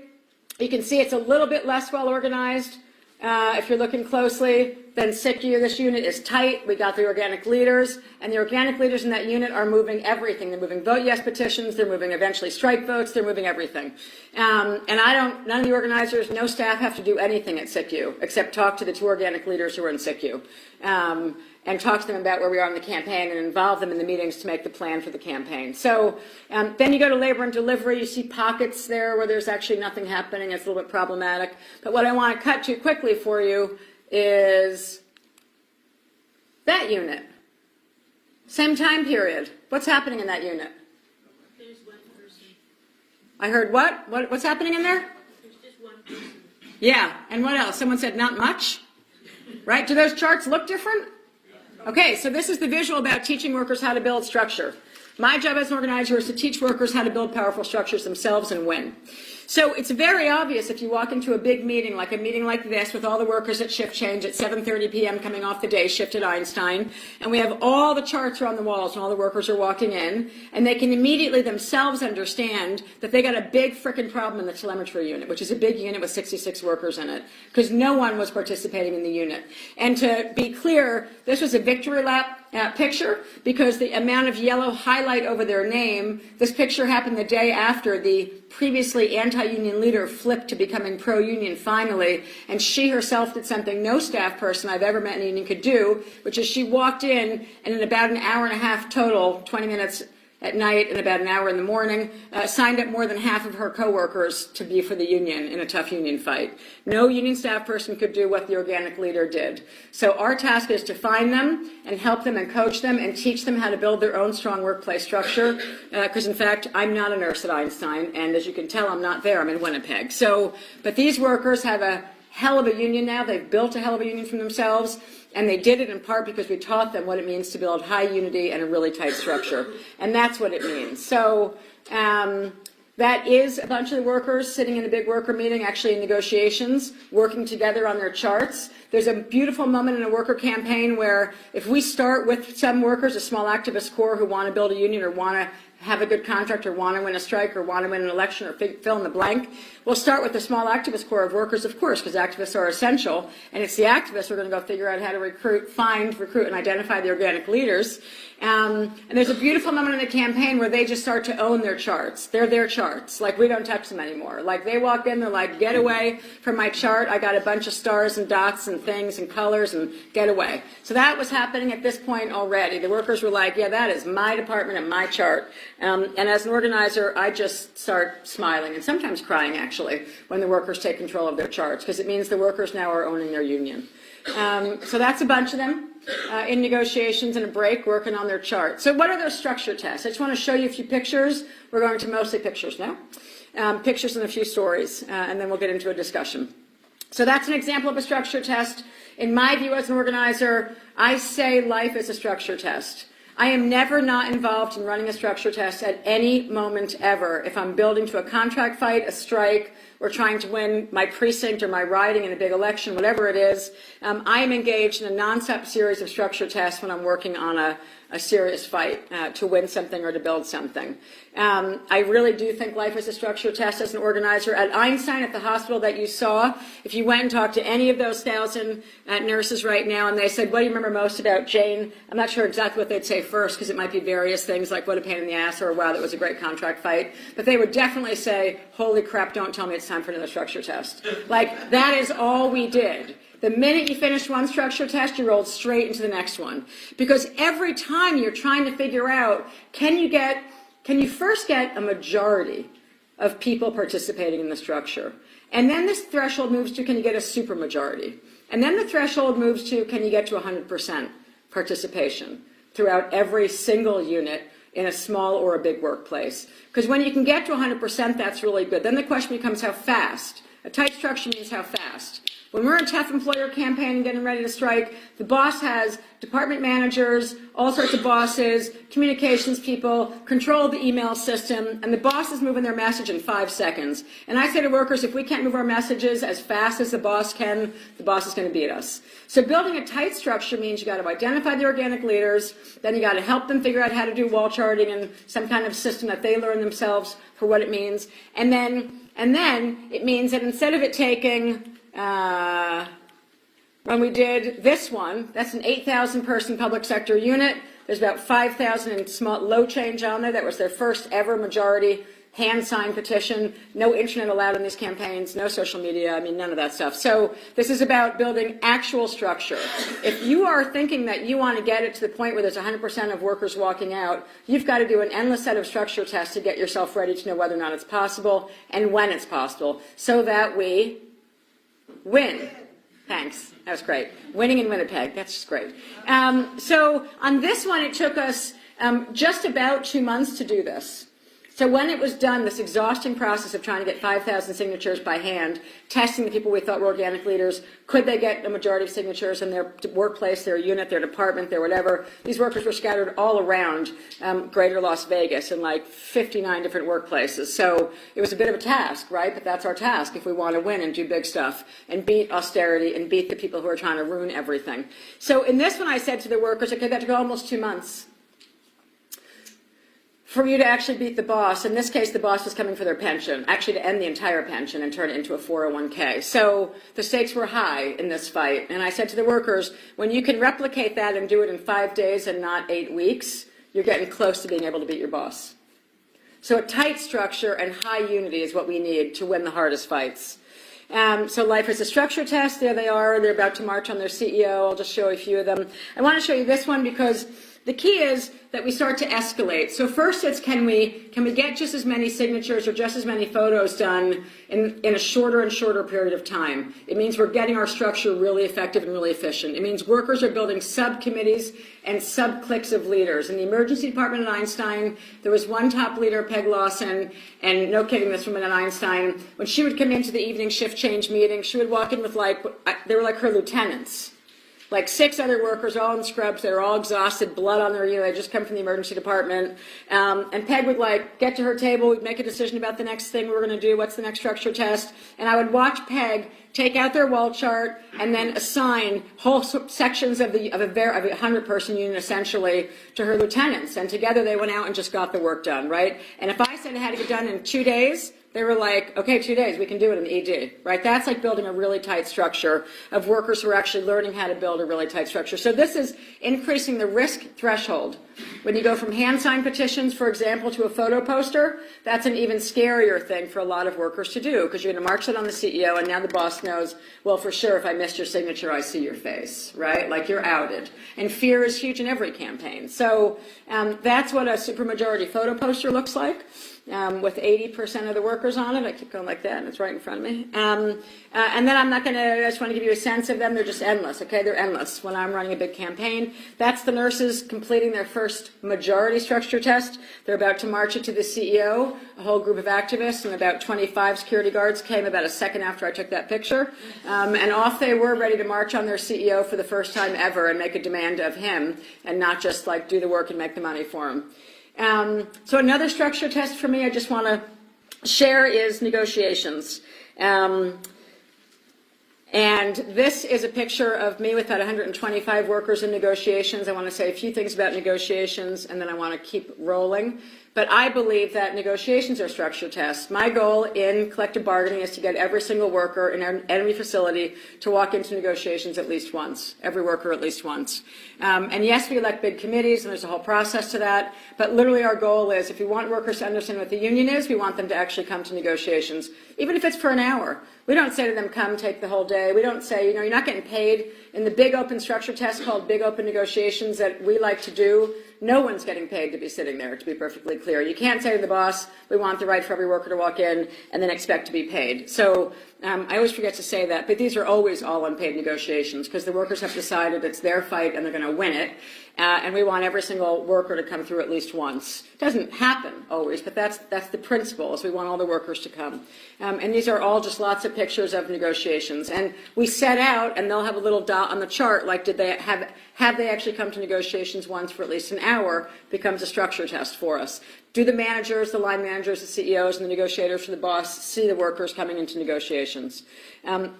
You can see it's a little bit less well organized if you're looking closely. Then SICU, this unit is tight. We got the organic leaders, and the organic leaders in that unit are moving everything. They're moving vote yes petitions, they're moving eventually strike votes, they're moving everything. And none of the organizers, no staff have to do anything at SICU except talk to the two organic leaders who are in SICU. And talk to them about where we are in the campaign and involve them in the meetings to make the plan for the campaign. So then you go to labor and delivery. You see pockets there where there's actually nothing happening. It's a little bit problematic. But what I want to cut to quickly for you is that unit. Same time period. What's happening in that unit? There's one person. I heard what? What's happening in there? There's just one person. Yeah, and what else? Someone said not much? Right? Do those charts look different? Okay, so this is the visual about teaching workers how to build structure. My job as an organizer is to teach workers how to build powerful structures themselves and win. So it's very obvious if you walk into a big meeting, like a meeting like this, with all the workers at shift change at 7:30 p.m. coming off the day shift at Einstein, and we have all the charts are on the walls and all the workers are walking in, and they can immediately themselves understand that they got a big frickin' problem in the telemetry unit, which is a big unit with 66 workers in it, because no one was participating in the unit. And to be clear, this was a victory lap picture, because the amount of yellow highlight over their name, this picture happened the day after the previously anti-union leader flipped to becoming pro-union finally, and she herself did something no staff person I've ever met in a union could do, which is she walked in, and in about an hour and a half total, 20 minutes at night and about an hour in the morning, signed up more than half of her coworkers to be for the union in a tough union fight. No union staff person could do what the organic leader did. So our task is to find them and help them and coach them and teach them how to build their own strong workplace structure, because in fact, I'm not a nurse at Einstein, and as you can tell, I'm not there, I'm in Winnipeg. So, but these workers have a hell of a union now. They've built a hell of a union for themselves, and they did it in part because we taught them what it means to build high unity and a really tight structure. And that's what it means. So that is a bunch of the workers sitting in a big worker meeting, actually in negotiations, working together on their charts. There's a beautiful moment in a worker campaign where if we start with some workers, a small activist core who want to build a union or want to have a good contract or want to win a strike or want to win an election or fill in the blank, we'll start with the small activist core of workers, of course, because activists are essential, and it's the activists who are going to go figure out how to recruit, and identify the organic leaders. And there's a beautiful moment in the campaign where they just start to own their charts. They're their charts. Like, we don't touch them anymore. Like, they walk in, they're like, get away from my chart. I got a bunch of stars and dots and things and colors, and get away. So that was happening at this point already. The workers were like, yeah, that is my department and my chart. And as an organizer, I just start smiling and sometimes crying, actually, when the workers take control of their charts, because it means the workers now are owning their union. So that's a bunch of them in negotiations and a break working on their chart. So what are those structure tests? I just want to show you a few pictures. We're going to mostly pictures now. Pictures and a few stories, and then we'll get into a discussion. So that's an example of a structure test. In my view as an organizer, I say life is a structure test. I am never not involved in running a structure test at any moment ever. If I'm building to a contract fight, a strike, or trying to win my precinct or my riding in a big election, whatever it is, I am engaged in a non-stop series of structure tests when I'm working on a serious fight to win something or to build something. I really do think life is a structure test as an organizer. At Einstein, at the hospital that you saw, if you went and talked to any of those 1,000 nurses right now and they said, what do you remember most about Jane? I'm not sure exactly what they'd say first, because it might be various things like what a pain in the ass or wow, that was a great contract fight. But they would definitely say, holy crap, don't tell me it's time for another structure test. Like, that is all we did. The minute you finished one structure test, you rolled straight into the next one. Because every time you're trying to figure out, can you first get a majority of people participating in the structure? And then this threshold moves to, can you get a supermajority? And then the threshold moves to, can you get to 100% participation throughout every single unit in a small or a big workplace? Because when you can get to 100%, that's really good. Then the question becomes how fast. A tight structure means how fast. When we're in tough employer campaign and getting ready to strike, the boss has department managers, all sorts of bosses, communications people, control of the email system, and the boss is moving their message in 5 seconds. And I say to workers, if we can't move our messages as fast as the boss can, the boss is going to beat us. So building a tight structure means you got to identify the organic leaders, then you got to help them figure out how to do wall charting and some kind of system that they learn themselves for what it means. And then it means that instead of it taking when we did this one, that's an 8,000 person public sector unit. There's about 5,000 in small, low change on there. That was their first ever majority hand-signed petition. No internet allowed in these campaigns, no social media, I mean, none of that stuff. So this is about building actual structure. If you are thinking that you want to get it to the point where there's 100% of workers walking out, you've got to do an endless set of structure tests to get yourself ready to know whether or not it's possible and when it's possible, so that we win. Thanks. That was great. Winning in Winnipeg. That's just great. So on this one, it took us just about 2 months to do this. So when it was done, this exhausting process of trying to get 5,000 signatures by hand, testing the people we thought were organic leaders, could they get a majority of signatures in their workplace, their unit, their department, their whatever. These workers were scattered all around greater Las Vegas in like 59 different workplaces. So it was a bit of a task, right? But that's our task if we want to win and do big stuff and beat austerity and beat the people who are trying to ruin everything. So in this one, I said to the workers, okay, that took almost 2 months for you to actually beat the boss. In this case, the boss was coming for their pension, actually to end the entire pension and turn it into a 401k. So the stakes were high in this fight. And I said to the workers, when you can replicate that and do it in 5 days and not 8 weeks, you're getting close to being able to beat your boss. So a tight structure and high unity is what we need to win the hardest fights. So life is a structure test. There they are. They're about to march on their CEO. I'll just show you a few of them. I want to show you this one because the key is that we start to escalate. So first it's can we get just as many signatures or just as many photos done in a shorter and shorter period of time. It means we're getting our structure really effective and really efficient. It means workers are building subcommittees and sub-cliques of leaders. In the emergency department at Einstein, there was one top leader, Peg Lawson, and no kidding, this woman at Einstein, when she would come into the evening shift change meeting, she would walk in with they were like her lieutenants. Like 6 other workers, all in scrubs. They were all exhausted, blood on their, they just come from the emergency department. And Peg would get to her table, we'd make a decision about the next thing we were going to do, what's the next structure test. And I would watch Peg take out their wall chart and then assign whole sections of a 100-person unit essentially to her lieutenants. And together they went out and just got the work done, right? And if I said it had to get done in 2 days, They were like, okay, 2 days, we can do it in the ED, right? That's like building a really tight structure of workers who are actually learning how to build a really tight structure. So this is increasing the risk threshold. When you go from hand-signed petitions, for example, to a photo poster, that's an even scarier thing for a lot of workers to do, because you're going to march it on the CEO, and now the boss knows, well, for sure, if I missed your signature, I see your face, right? Like, you're outed. And fear is huge in every campaign. So that's what a supermajority photo poster looks like. With 80% of the workers on it. I keep going like that, and it's right in front of me. And then I just want to give you a sense of them. They're just endless, okay? They're endless. When I'm running a big campaign, that's the nurses completing their first majority structure test. They're about to march it to the CEO. A whole group of activists and about 25 security guards came about a second after I took that picture. And off they were, ready to march on their CEO for the first time ever and make a demand of him, and not just like do the work and make the money for him. So another structure test for me I just want to share is negotiations. And this is a picture of me with about 125 workers in negotiations. I want to say a few things about negotiations, and then I want to keep rolling. But I believe that negotiations are structure tests. My goal in collective bargaining is to get every single worker in every facility to walk into negotiations at least once, every worker at least once. And yes, we elect big committees, and there's a whole process to that. But literally our goal is, if we want workers to understand what the union is, we want them to actually come to negotiations, even if it's for an hour. We don't say to them, come take the whole day. We don't say, you're not getting paid. In the big open structure test called big open negotiations that we like to do, no one's getting paid to be sitting there, to be perfectly clear. You can't say to the boss, we want the right for every worker to walk in, and then expect to be paid. So I always forget to say that, but these are always all unpaid negotiations, because the workers have decided it's their fight and they're going to win it. And we want every single worker to come through at least once. It doesn't happen always, but that's the principle, is we want all the workers to come. And these are all just lots of pictures of negotiations. And we set out, and they'll have a little dot on the chart, like did they have they actually come to negotiations once for at least an hour, becomes a structure test for us. Do the managers, the line managers, the CEOs, and the negotiators for the boss see the workers coming into negotiations?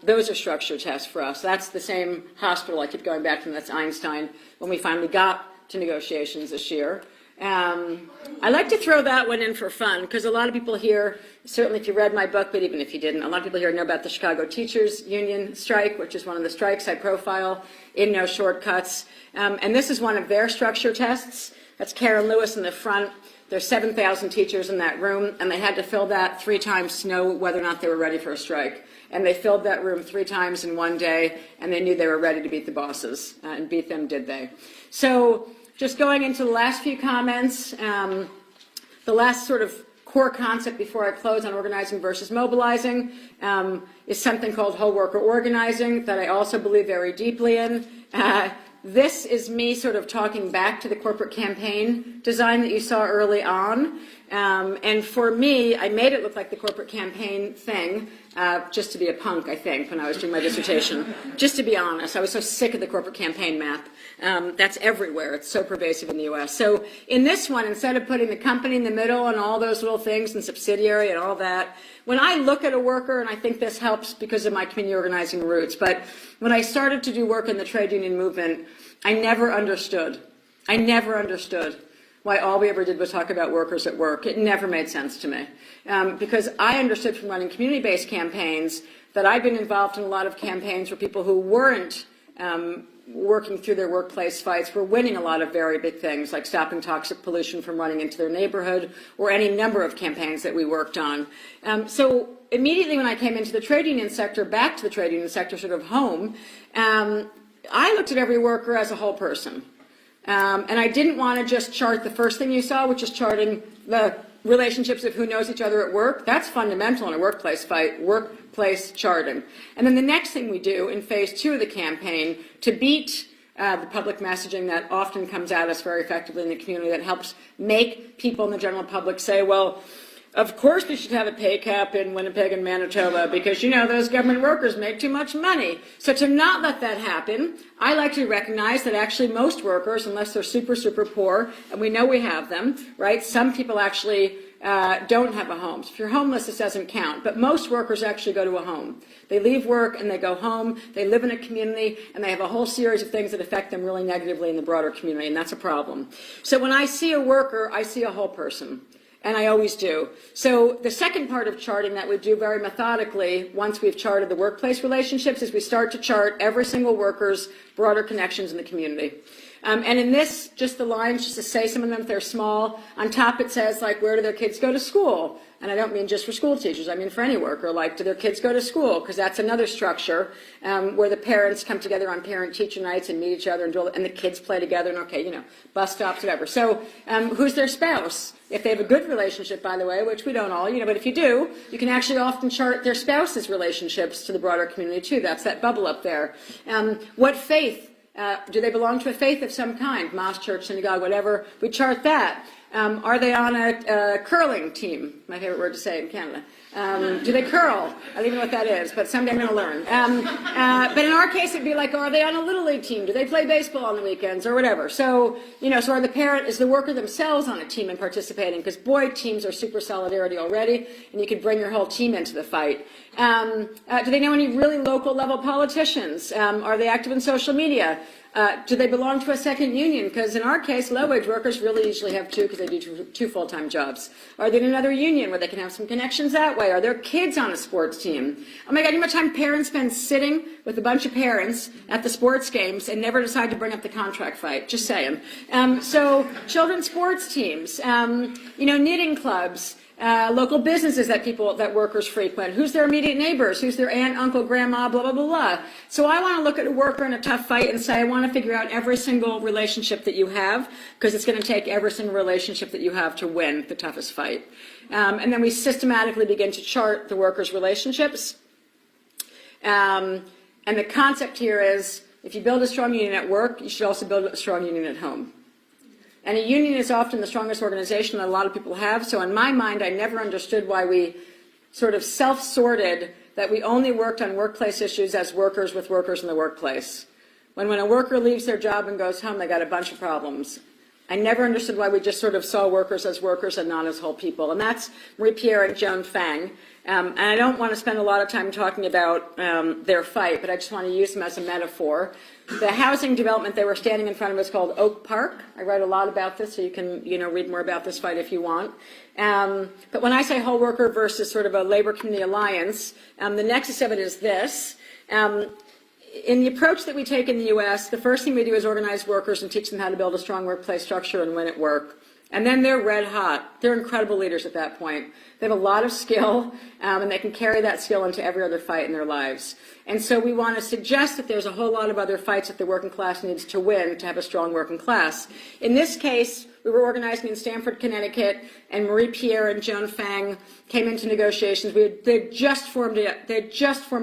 Those are structure tests for us. That's the same hospital I keep going back to, that's Einstein, when we finally got to negotiations this year. I like to throw that one in for fun, because a lot of people here, certainly if you read my book, but even if you didn't, a lot of people here know about the Chicago Teachers Union strike, which is one of the strikes I profile in No Shortcuts. And this is one of their structure tests. That's Karen Lewis in the front. There's 7,000 teachers in that room, and they had to fill that 3 times to know whether or not they were ready for a strike. And they filled that room 3 times in one day, and they knew they were ready to beat the bosses, and beat them, did they? So just going into the last few comments, the last sort of core concept before I close on organizing versus mobilizing is something called whole worker organizing that I also believe very deeply in. This is me sort of talking back to the corporate campaign design that you saw early on. And for me, I made it look like the corporate campaign thing, just to be a punk, I think, when I was doing my dissertation. Just to be honest, I was so sick of the corporate campaign map. That's everywhere. It's so pervasive in the U.S. So in this one, instead of putting the company in the middle and all those little things and subsidiary and all that, when I look at a worker, and I think this helps because of my community organizing roots, but when I started to do work in the trade union movement, I never understood why all we ever did was talk about workers at work. It never made sense to me. Because I understood from running community-based campaigns that I've been involved in a lot of campaigns where people who weren't working through their workplace fights were winning a lot of very big things, like stopping toxic pollution from running into their neighborhood, or any number of campaigns that we worked on. So immediately when I came into the trade union sector, back to the trade union sector, sort of home, I looked at every worker as a whole person. And I didn't want to just chart the first thing you saw, which is charting the relationships of who knows each other at work. That's fundamental in a workplace fight, workplace charting. And then the next thing we do in phase 2 of the campaign, to beat the public messaging that often comes at us very effectively in the community, that helps make people in the general public say, well, of course we should have a pay cap in Winnipeg and Manitoba because, those government workers make too much money. So to not let that happen, I like to recognize that actually most workers, unless they're super, super poor, and we know we have them, right? Some people actually don't have a home. So if you're homeless, this doesn't count. But most workers actually go to a home. They leave work and they go home. They live in a community, and they have a whole series of things that affect them really negatively in the broader community, and that's a problem. So when I see a worker, I see a whole person. And I always do. So the second part of charting that we do very methodically, once we've charted the workplace relationships, is we start to chart every single worker's broader connections in the community. And in this, just the lines, just to say some of them if they're small, on top it says, like, where do their kids go to school? And I don't mean just for school teachers, I mean for any worker, like, do their kids go to school? Because that's another structure where the parents come together on parent-teacher nights and meet each other and the kids play together and, okay, you know, bus stops, whatever. So who's their spouse? If they have a good relationship, by the way, which we don't all, you know, but if you do, you can actually often chart their spouse's relationships to the broader community too. That's that bubble up there. What faith? Do they belong to a faith of some kind? Mosque, church, synagogue, whatever. We chart that. Are they on a curling team? My favorite word to say in Canada. Do they curl? I don't even know what that is, but someday I'm going to learn. But in our case, it'd be like, are they on a Little League team? Do they play baseball on the weekends or whatever? So, you know, so are the parent, is the worker themselves on a team and participating? Because boy, teams are super solidarity already, and you could bring your whole team into the fight. Do they know any really local level politicians? Are they active in social media? Do they belong to a second union? Because in our case, low-wage workers really usually have two because they do two full-time jobs. Are they in another union where they can have some connections that way? Are there kids on a sports team? Oh my God, you know how much time parents spend sitting with a bunch of parents at the sports games and never decide to bring up the contract fight? Just saying. So children's sports teams, you know, knitting clubs. Local businesses that workers frequent. Who's their immediate neighbors? Who's their aunt, uncle, grandma, blah, blah, blah, blah. So I want to look at a worker in a tough fight and say, I want to figure out every single relationship that you have, because it's going to take every single relationship that you have to win the toughest fight. And then we systematically begin to chart the workers' relationships. And the concept here is, if you build a strong union at work, you should also build a strong union at home. And a union is often the strongest organization that a lot of people have. So in my mind, I never understood why we sort of self-sorted that we only worked on workplace issues as workers with workers in the workplace. When a worker leaves their job and goes home, they got a bunch of problems. I never understood why we just sort of saw workers and not as whole people. And that's Marie Pierre and Joan Fang. And I don't want to spend a lot of time talking about their fight, but I just want to use them as a metaphor. The housing development they were standing in front of is called Oak Park. I write a lot about this, so you can, you know, read more about this fight if you want. But when I say whole worker versus sort of a labor community alliance, the nexus of it is this. In the approach that we take in the U.S., the first thing we do is organize workers and teach them how to build a strong workplace structure and win at work. And then they're red hot. They're incredible leaders at that point. They have a lot of skill, and they can carry that skill into every other fight in their lives. And so we want to suggest that there's a whole lot of other fights that the working class needs to win to have a strong working class. In this case, we were organizing in Stamford, Connecticut, and Marie Pierre and Joan Fang came into negotiations. They just formed a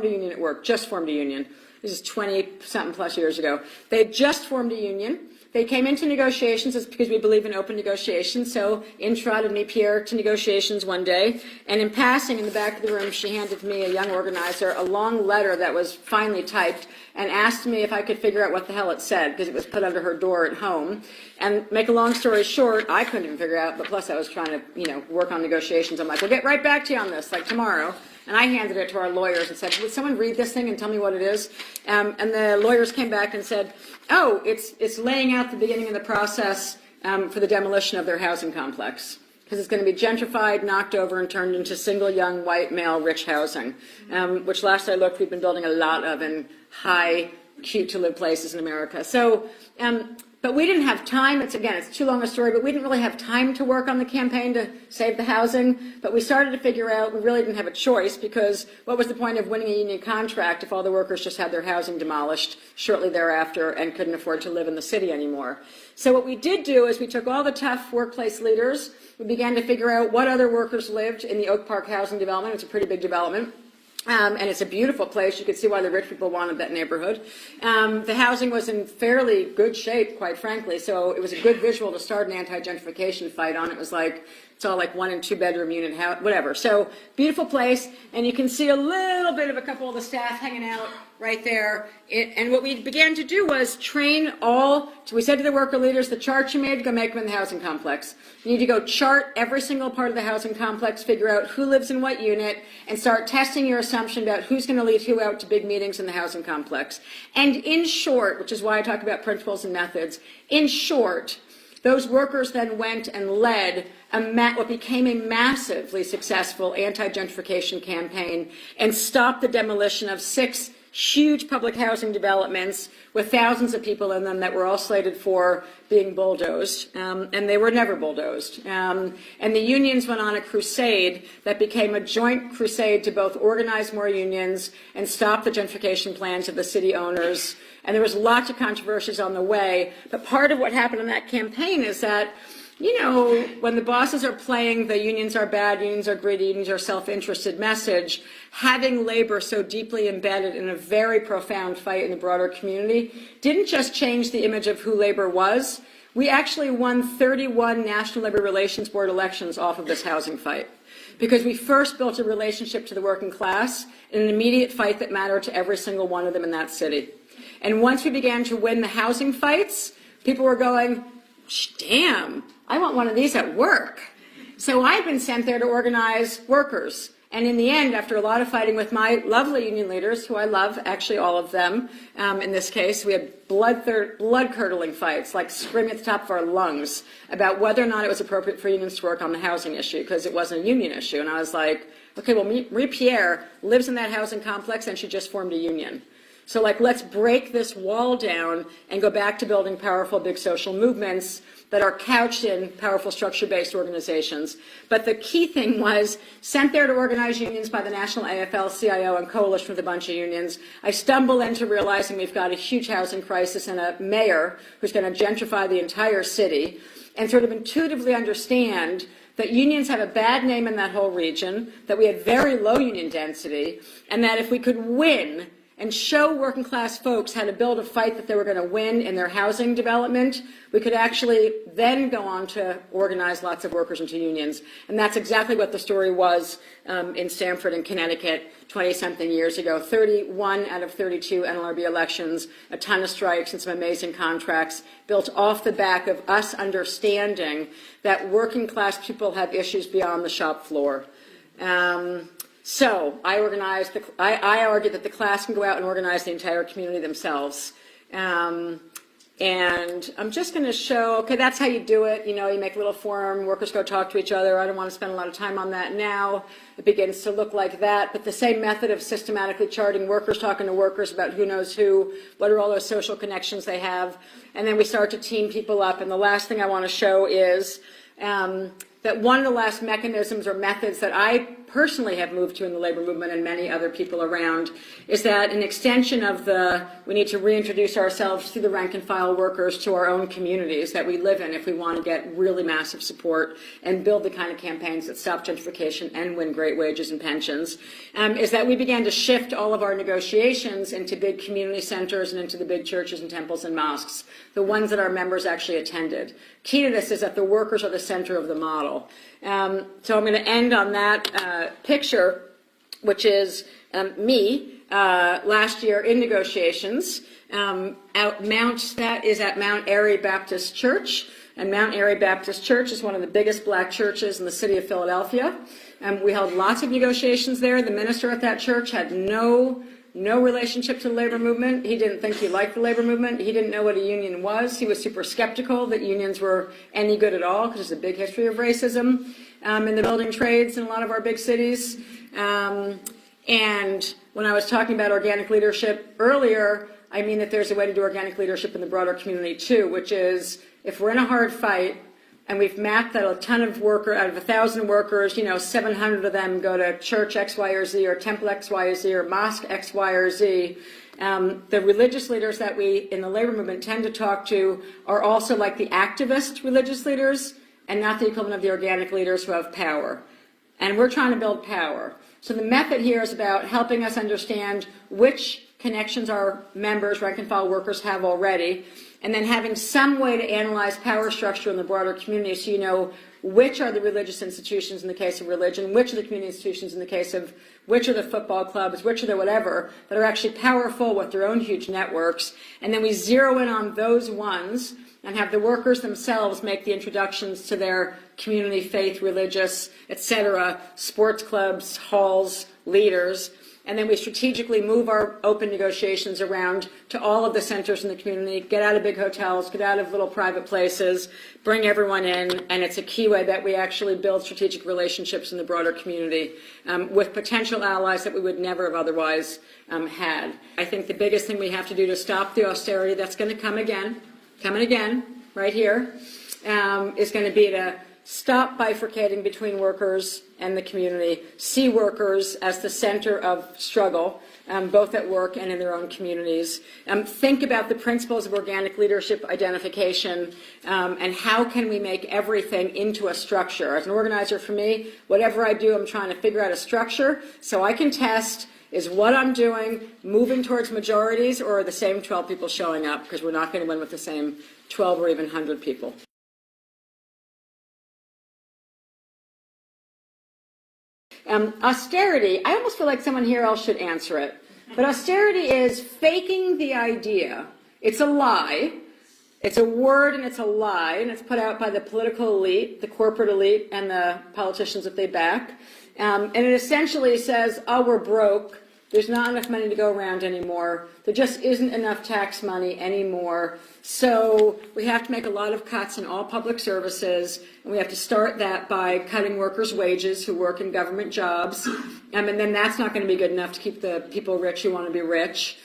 union at work, just formed a union. This is 20-something plus years ago. They had just formed a union. They came into negotiations because we believe in open negotiations, so in trotted Marie Pierre to negotiations one day, and in passing in the back of the room, she handed me, a young organizer, a long letter that was finely typed and asked me if I could figure out what the hell it said, because it was put under her door at home. And make a long story short, I couldn't even figure out, but plus I was trying to, you know, work on negotiations. I'm like, we'll get right back to you on this, like tomorrow. And I handed it to our lawyers and said, would someone read this thing and tell me what it is? And the lawyers came back and said, oh, it's laying out the beginning of the process for the demolition of their housing complex. Because it's going to be gentrified, knocked over, and turned into single, young, white, male, rich housing, which last I looked, we've been building a lot of in high, cute-to-live places in America. So, but we didn't have time. It's too long a story, but we didn't really have time to work on the campaign to save the housing. But we started to figure out we really didn't have a choice, because what was the point of winning a union contract if all the workers just had their housing demolished shortly thereafter and couldn't afford to live in the city anymore? So what we did do is we took all the tough workplace leaders. We began to figure out what other workers lived in the Oak Park housing development. It's a pretty big development. And it's a beautiful place. You could see why the rich people wanted that neighborhood. The housing was in fairly good shape, quite frankly, so it was a good visual to start an anti-gentrification fight on. It was like, it's all like 1- and 2-bedroom unit house, whatever. So beautiful place, and you can see a little bit of a couple of the staff hanging out right there. And what we began to do was train all, so we said to the worker leaders, the charts you made, go make them in the housing complex. You need to go chart every single part of the housing complex, figure out who lives in what unit, and start testing your assumption about who's going to lead who out to big meetings in the housing complex. And in short, which is why I talk about principles and methods, in short, Those workers then went and led what became a massively successful anti-gentrification campaign and stopped the demolition of 6 huge public housing developments with thousands of people in them that were all slated for being bulldozed, and they were never bulldozed. And the unions went on a crusade that became a joint crusade to both organize more unions and stop the gentrification plans of the city owners. And there was lots of controversies on the way, but part of what happened in that campaign is that, you know, when the bosses are playing the unions are bad, unions are greedy, unions are self-interested message, having labor so deeply embedded in a very profound fight in the broader community didn't just change the image of who labor was. We actually won 31 National Labor Relations Board elections off of this housing fight, because we first built a relationship to the working class in an immediate fight that mattered to every single one of them in that city. And once we began to win the housing fights, people were going, damn, I want one of these at work. So I've been sent there to organize workers. And in the end, after a lot of fighting with my lovely union leaders, who I love, actually all of them, in this case, we had blood-curdling fights, like screaming at the top of our lungs about whether or not it was appropriate for unions to work on the housing issue, because it wasn't a union issue. And I was like, okay, well, Marie Pierre lives in that housing complex and she just formed a union. So, like, let's break this wall down and go back to building powerful big social movements that are couched in powerful structure-based organizations. But the key thing was, sent there to organize unions by the National AFL-CIO and coalition with a bunch of unions, I stumble into realizing we've got a huge housing crisis and a mayor who's going to gentrify the entire city, and sort of intuitively understand that unions have a bad name in that whole region, that we had very low union density, and that if we could win and show working class folks how to build a fight that they were going to win in their housing development, we could actually then go on to organize lots of workers into unions. And that's exactly what the story was in Stamford and Connecticut 20-something years ago. 31 out of 32 NLRB elections, a ton of strikes and some amazing contracts built off the back of us understanding that working class people have issues beyond the shop floor. So I argued that the class can go out and organize the entire community themselves. And I'm just going to show, okay, that's how you do it. You know, you make a little forum, workers go talk to each other. I don't want to spend a lot of time on that now. It begins to look like that. But the same method of systematically charting workers, talking to workers about who knows who, what are all those social connections they have. And then we start to team people up. And the last thing I want to show is that one of the last mechanisms or methods that I personally have moved to in the labor movement and many other people around is that an extension of we need to reintroduce ourselves through the rank and file workers to our own communities that we live in if we want to get really massive support and build the kind of campaigns that stop gentrification and win great wages and pensions, is that we began to shift all of our negotiations into big community centers and into the big churches and temples and mosques, the ones that our members actually attended. Key to this is that the workers are the center of the model. So I'm going to end on that picture, which is me last year in negotiations. That is at Mount Airy Baptist Church, and Mount Airy Baptist Church is one of the biggest black churches in the city of Philadelphia. We held lots of negotiations there. The minister at that church had no relationship to the labor movement. He didn't think he liked the labor movement. He didn't know what a union was. He was super skeptical that unions were any good at all, because there's a big history of racism in the building trades in a lot of our big cities. And when I was talking about organic leadership earlier, I mean that there's a way to do organic leadership in the broader community too, which is if we're in a hard fight, and we've mapped that a ton of workers, out of 1,000 workers, 700 of them go to church X, Y, or Z, or temple X, Y, or Z, or mosque X, Y, or Z. The religious leaders that we in the labor movement tend to talk to are also like the activist religious leaders and not the equivalent of the organic leaders who have power. And we're trying to build power. So the method here is about helping us understand which connections our members, rank and file workers, have already, and then having some way to analyze power structure in the broader community so you know which are the religious institutions in the case of religion, which are the community institutions in the case of which are the football clubs, which are the whatever, that are actually powerful with their own huge networks. And then we zero in on those ones and have the workers themselves make the introductions to their community, faith, religious, etc., sports clubs, halls, leaders. and then we strategically move our open negotiations around to all of the centers in the community, get out of big hotels, get out of little private places, bring everyone in, and it's a key way that we actually build strategic relationships in the broader community with potential allies that we would never have otherwise had. I think the biggest thing we have to do to stop the austerity that's going to come again, right here, is going to be to stop bifurcating between workers and the community, see workers as the center of struggle, both at work and in their own communities. Think about the principles of organic leadership identification and how can we make everything into a structure. As an organizer, for me, whatever I do, I'm trying to figure out a structure so I can test, is what I'm doing moving towards majorities or are the same 12 people showing up, because we're not going to win with the same 12 or even 100 people. Austerity, I almost feel like someone here else should answer it. But austerity is faking the idea. It's a lie. It's a word and it's a lie, and it's put out by the political elite, the corporate elite, and the politicians that they back. And it essentially says, oh, we're broke. There's not enough money to go around anymore. There just isn't enough tax money anymore. So we have to make a lot of cuts in all public services, and we have to start that by cutting workers' wages who work in government jobs. And then that's not going to be good enough to keep the people rich who want to be rich,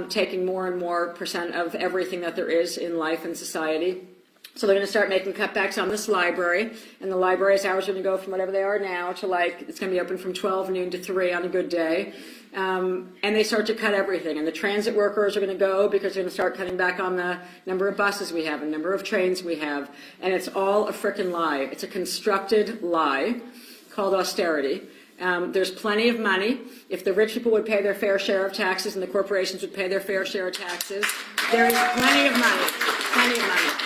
taking more and more percent of everything that there is in life and society. So they're going to start making cutbacks on this library, and the library's hours are going to go from whatever they are now to it's going to be open from 12 noon to 3 on a good day. And they start to cut everything. And the transit workers are going to go because they're going to start cutting back on the number of buses we have and number of trains we have. And it's all a frickin' lie. It's a constructed lie called austerity. There's plenty of money. If the rich people would pay their fair share of taxes and the corporations would pay their fair share of taxes, there is plenty of money. Plenty of money.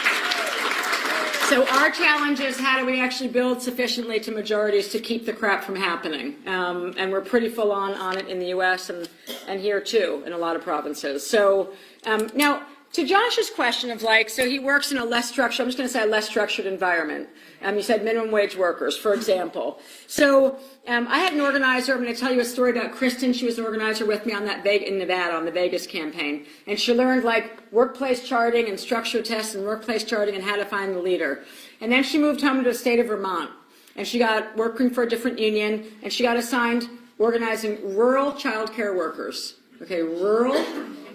So our challenge is, how do we actually build sufficiently to majorities to keep the crap from happening? And we're pretty full on it in the U.S. and here too in a lot of provinces. So now to Josh's question of so he works in a less structured, I'm just going to say a less structured environment. You said minimum wage workers, for example. So I had an organizer. I'm going to tell you a story about Kristen. She was an organizer with me on in Nevada on the Vegas campaign. And she learned workplace charting and structure tests and workplace charting and how to find the leader. And then she moved home to the state of Vermont. And she got working for a different union. And she got assigned organizing rural child care workers. Okay, rural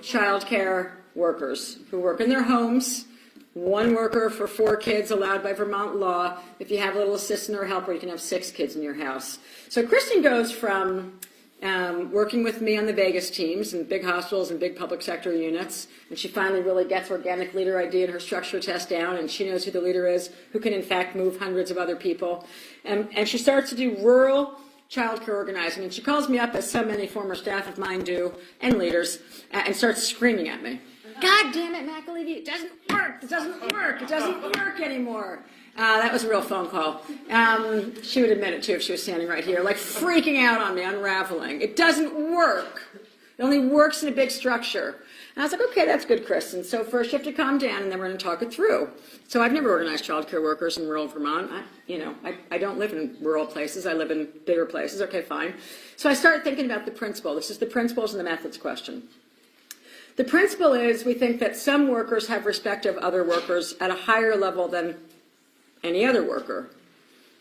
child care workers who work in their homes. One worker for 4 kids allowed by Vermont law. If you have a little assistant or helper, you can have 6 kids in your house. So Kristen goes from working with me on the Vegas teams and big hospitals and big public sector units, and she finally really gets organic leader ID and her structure test down, and she knows who the leader is, who can in fact move hundreds of other people. And she starts to do rural child care organizing, and she calls me up, as so many former staff of mine do, and leaders, and starts screaming at me. God damn it, McAlevey, it doesn't work, it doesn't work, it doesn't work anymore. That was a real phone call. She would admit it too if she was standing right here, freaking out on me, unraveling. It doesn't work. It only works in a big structure. And I was like, okay, that's good, Kristen. So first you have to calm down, and then we're going to talk it through. So I've never organized child care workers in rural Vermont. I don't live in rural places. I live in bigger places. Okay, fine. So I started thinking about the principle. This is the principles and the methods question. The principle is we think that some workers have respect of other workers at a higher level than any other worker.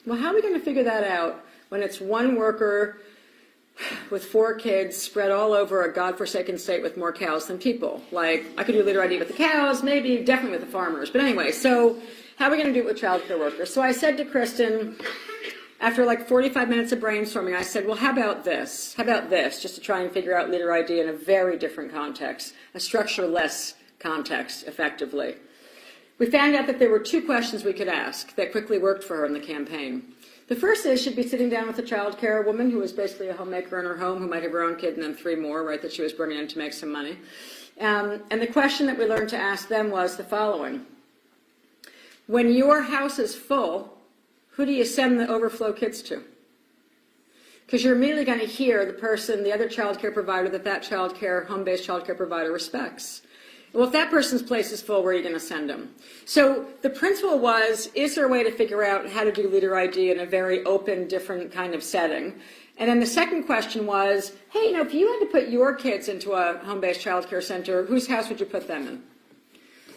Well, how are we going to figure that out when it's one worker with 4 kids spread all over a godforsaken state with more cows than people? I could do leader ID with the cows, maybe, definitely with the farmers. But anyway, so how are we going to do it with child care workers? So I said to Kristen, after 45 minutes of brainstorming, I said, well, how about this? How about this? Just to try and figure out leader ID in a very different context, a structureless context, effectively. We found out that there were 2 questions we could ask that quickly worked for her in the campaign. The first is, she'd be sitting down with a child care woman who was basically a homemaker in her home, who might have her own kid and then 3 more, right, that she was bringing in to make some money. And the question that we learned to ask them was the following. When your house is full, who do you send the overflow kids to? Because you're immediately going to hear the other child care provider that child care, home-based child care provider respects. Well, if that person's place is full, where are you going to send them? So the principle was, is there a way to figure out how to do leader ID in a very open, different kind of setting? And then the second question was, hey, if you had to put your kids into a home-based child care center, whose house would you put them in?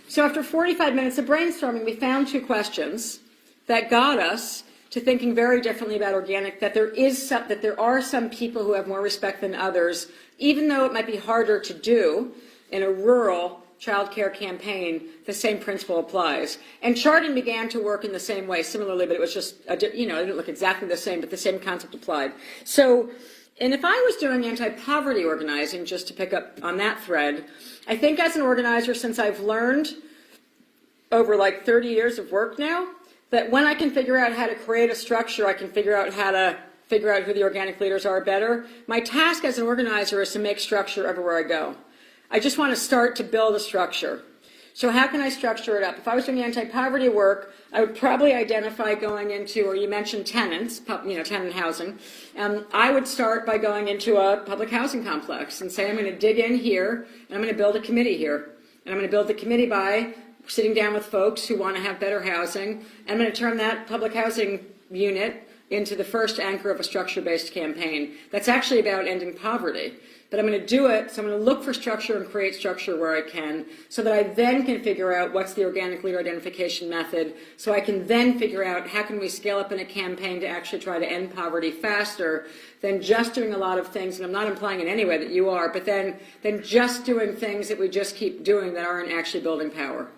So after 45 minutes of brainstorming, we found two questions that got us to thinking very differently about organic, that there are some people who have more respect than others, even though it might be harder to do in a rural child care campaign, the same principle applies. And charting began to work in the same way, similarly, but it was just, it didn't look exactly the same, but the same concept applied. So, and if I was doing anti-poverty organizing, just to pick up on that thread, I think as an organizer, since I've learned over like 30 years of work now, that when I can figure out how to create a structure, I can figure out how to figure out who the organic leaders are better. My task as an organizer is to make structure everywhere I go. I just want to start to build a structure. So how can I structure it up? If I was doing anti-poverty work, I would probably identify going into, or you mentioned tenants, tenant housing. I would start by going into a public housing complex and say, I'm going to dig in here, and I'm going to build a committee here. And I'm going to build the committee by sitting down with folks who want to have better housing. And I'm going to turn that public housing unit into the first anchor of a structure-based campaign. That's actually about ending poverty. But I'm going to do it, so I'm going to look for structure and create structure where I can, so that I then can figure out what's the organic leader identification method, so I can then figure out how can we scale up in a campaign to actually try to end poverty faster than just doing a lot of things, and I'm not implying in any way that you are, but then just doing things that we just keep doing that aren't actually building power.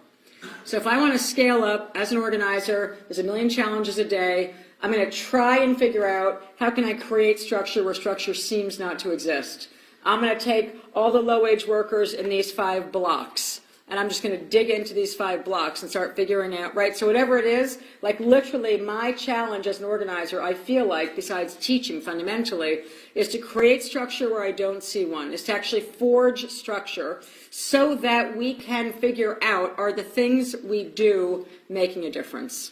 So if I want to scale up as an organizer, there's a million challenges a day, I'm going to try and figure out how can I create structure where structure seems not to exist. I'm going to take all the low-wage workers in these 5 blocks, and I'm just going to dig into these 5 blocks and start figuring out, right? So whatever it is, like literally my challenge as an organizer, I feel like, besides teaching fundamentally, is to create structure where I don't see one, is to actually forge structure so that we can figure out, are the things we do making a difference?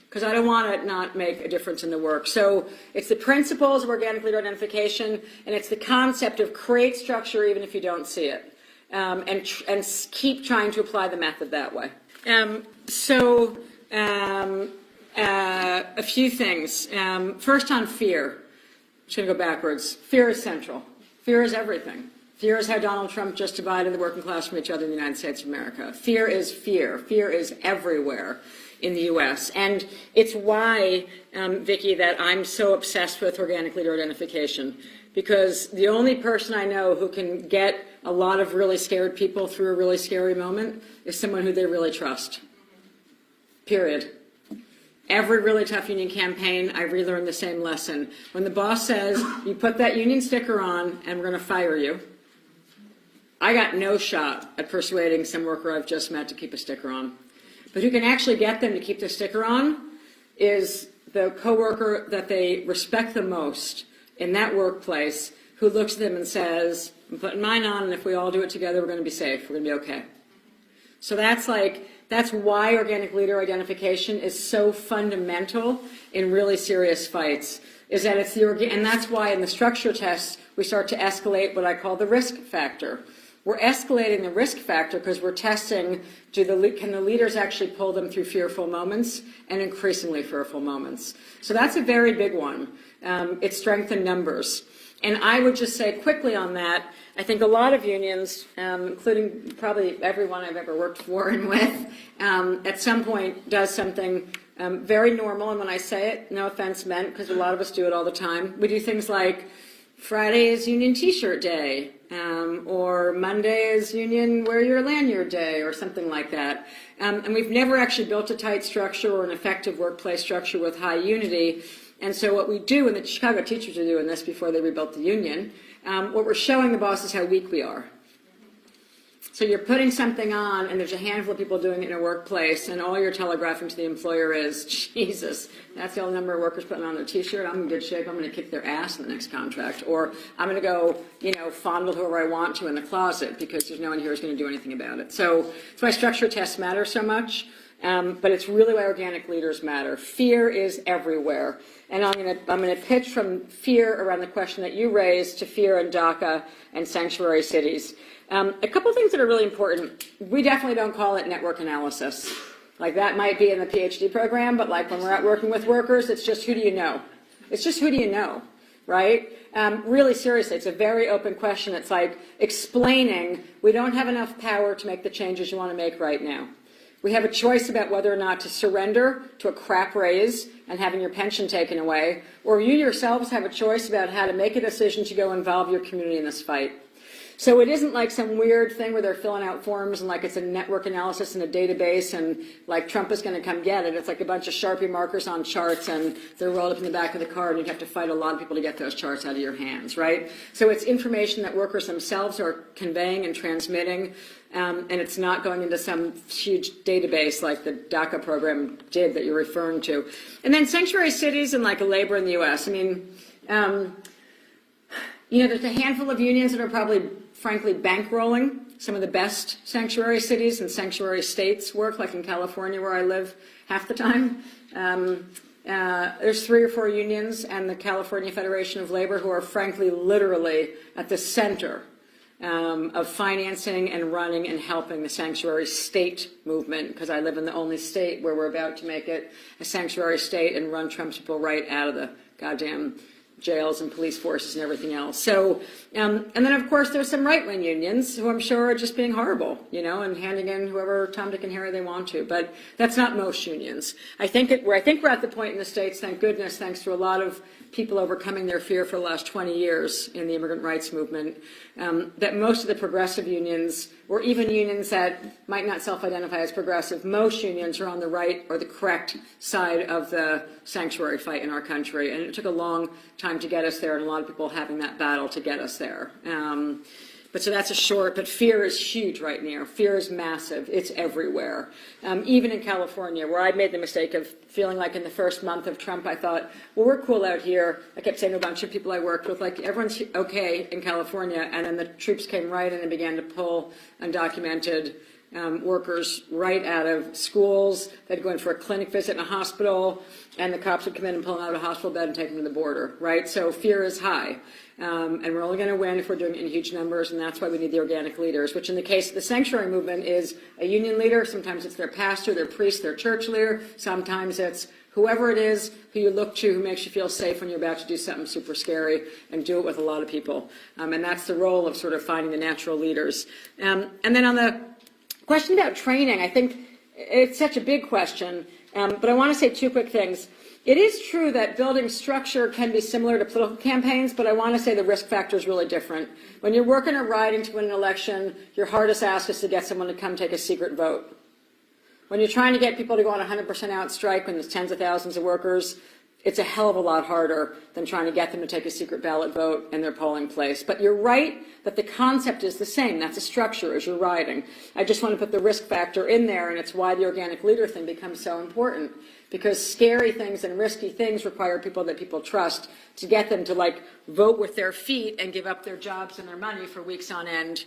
Because I don't want to not make a difference in the work. So it's the principles of organic leader identification, and it's the concept of create structure even if you don't see it, and keep trying to apply the method that way. A few things. First on fear. I'm just going to go backwards. Fear is central. Fear is everything. Fear is how Donald Trump just divided the working class from each other in the United States of America. Fear is fear. Fear is everywhere in the U.S. And it's why, Vicki, that I'm so obsessed with organic leader identification, because the only person I know who can get a lot of really scared people through a really scary moment is someone who they really trust. Period. Every really tough union campaign, I relearn the same lesson. When the boss says, you put that union sticker on and we're going to fire you, I got no shot at persuading some worker I've just met to keep a sticker on. But who can actually get them to keep the sticker on is the coworker that they respect the most in that workplace, who looks at them and says, I'm putting mine on, and if we all do it together, we're going to be safe, we're going to be okay. So that's why organic leader identification is so fundamental in really serious fights, is that it's and that's why in the structure tests, we start to escalate what I call the risk factor. We're escalating the risk factor because we're testing, can the leaders actually pull them through fearful moments and increasingly fearful moments? So that's a very big one. It's strength in numbers. And I would just say quickly on that, I think a lot of unions, including probably everyone I've ever worked for and with, at some point does something very normal. And when I say it, no offense meant, because a lot of us do it all the time. We do things like Friday is Union T-shirt day, or Monday is Union Wear Your Lanyard Day, or something like that. And we've never actually built a tight structure or an effective workplace structure with high unity. And so what we do, and the Chicago teachers are doing this before they rebuilt the union, what we're showing the boss is how weak we are. So you're putting something on, and there's a handful of people doing it in a workplace, and all you're telegraphing to the employer is, Jesus, that's the only number of workers putting on their T-shirt. I'm in good shape. I'm going to kick their ass in the next contract. Or I'm going to go, fondle whoever I want to in the closet because there's no one here who's going to do anything about it. So that's why structure tests matter so much, but it's really why organic leaders matter. Fear is everywhere. And I'm going to pitch from fear around the question that you raised to fear in DACA and sanctuary cities. A couple of things that are really important. We definitely don't call it network analysis. Like that might be in the PhD program, but like when we're out working with workers, it's just who do you know? It's just who do you know? right? Really seriously, it's a very open question. It's like explaining, we don't have enough power to make the changes you want to make right now. We have a choice about whether or not to surrender to a crap raise and having your pension taken away, or you yourselves have a choice about how to make a decision to go involve your community in this fight. So it isn't like some weird thing where they're filling out forms and like it's a network analysis in a database and like Trump is going to come get it. It's like a bunch of Sharpie markers on charts and they're rolled up in the back of the car and you'd have to fight a lot of people to get those charts out of your hands, right? So it's information that workers themselves are conveying and transmitting, and it's not going into some huge database like the DACA program did that you're referring to. And then sanctuary cities and like labor in the U.S. I mean, there's a handful of unions that are probably, frankly, bankrolling some of the best sanctuary cities and sanctuary states work, like in California where I live half the time. There's 3 or 4 unions and the California Federation of Labor who are, frankly, literally at the center of financing and running and helping the sanctuary state movement, because I live in the only state where we're about to make it a sanctuary state and run Trump's people right out of the goddamn jails and police forces and everything else. So, and then of course there's some right-wing unions who I'm sure are just being horrible, and handing in whoever Tom, Dick, and Harry they want to. But that's not most unions. I think we're at the point in the States, thank goodness, thanks to a lot of people overcoming their fear for the last 20 years in the immigrant rights movement, that most of the progressive unions, or even unions that might not self-identify as progressive, most unions are on the right or the correct side of the sanctuary fight in our country. And it took a long time to get us there, and a lot of people having that battle to get us there. But so that's a short, but fear is huge right now. Fear is massive. It's everywhere. Even in California, where I made the mistake of feeling like in the first month of Trump, I thought, well, we're cool out here. I kept saying to a bunch of people I worked with, like, everyone's okay in California. And then the troops came right in and began to pull undocumented workers right out of schools. They'd go in for a clinic visit in a hospital, and the cops would come in and pull them out of a hospital bed and take them to the border, right? So fear is high. And we're only going to win if we're doing it in huge numbers, and that's why we need the organic leaders, which in the case of the sanctuary movement is a union leader. Sometimes it's their pastor, their priest, their church leader. Sometimes it's whoever it is who you look to, who makes you feel safe when you're about to do something super scary, and do it with a lot of people. And that's the role of sort of finding the natural leaders. And then on the question about training, I think it's such a big question, but I want to say 2 quick things. It is true that building structure can be similar to political campaigns, but I want to say the risk factor is really different. When you're working or riding to win an election, your hardest ask is to get someone to come take a secret vote. When you're trying to get people to go on 100% out strike when there's tens of thousands of workers, it's a hell of a lot harder than trying to get them to take a secret ballot vote in their polling place. But you're right that the concept is the same. That's a structure as you're riding. I just want to put the risk factor in there, and it's why the organic leader thing becomes so important. Because scary things and risky things require people that people trust to get them to, like, vote with their feet and give up their jobs and their money for weeks on end,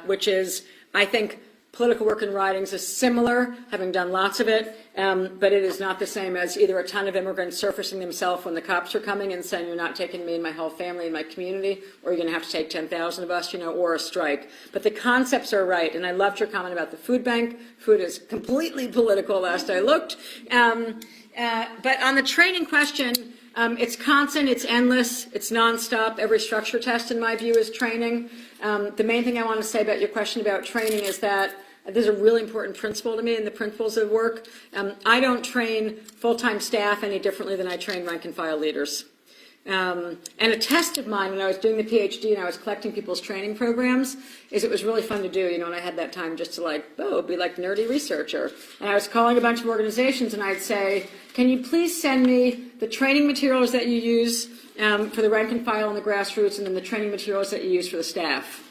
which is, I think, political work and ridings is similar, having done lots of it, but it is not the same as either a ton of immigrants surfacing themselves when the cops are coming and saying, you're not taking me and my whole family and my community, or you're going to have to take 10,000 of us, or a strike. But the concepts are right, and I loved your comment about the food bank. Food is completely political, last I looked. But on the training question, it's constant, it's endless, it's nonstop. Every structure test, in my view, is training. The main thing I want to say about your question about training is that there's a really important principle to me in the principles of work. I don't train full-time staff any differently than I train rank-and-file leaders. And a test of mine when I was doing the PhD and I was collecting people's training programs is it was really fun to do, and I had that time just to be like nerdy researcher. And I was calling a bunch of organizations and I'd say, can you please send me the training materials that you use for the rank and file and the grassroots, and then the training materials that you use for the staff?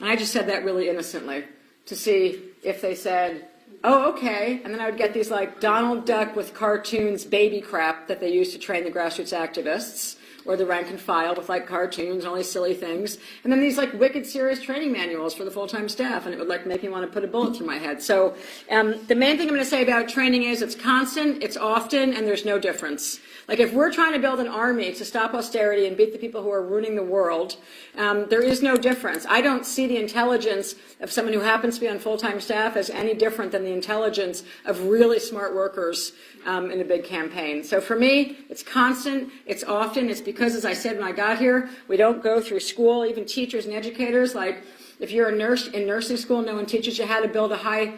And I just said that really innocently to see if they said, oh, okay. And then I would get these like Donald Duck with cartoons baby crap that they use to train the grassroots activists, or the rank and file with like cartoons and all these silly things. And then these like wicked serious training manuals for the full-time staff, and it would like make me want to put a bullet through my head. So the main thing I'm going to say about training is it's constant, it's often, and there's no difference. Like if we're trying to build an army to stop austerity and beat the people who are ruining the world, there is no difference. I don't see the intelligence of someone who happens to be on full-time staff as any different than the intelligence of really smart workers in a big campaign. So for me, it's constant, it's often, it's because, as I said when I got here, we don't go through school, even teachers and educators. Like, if you're a nurse in nursing school, no one teaches you how to build a high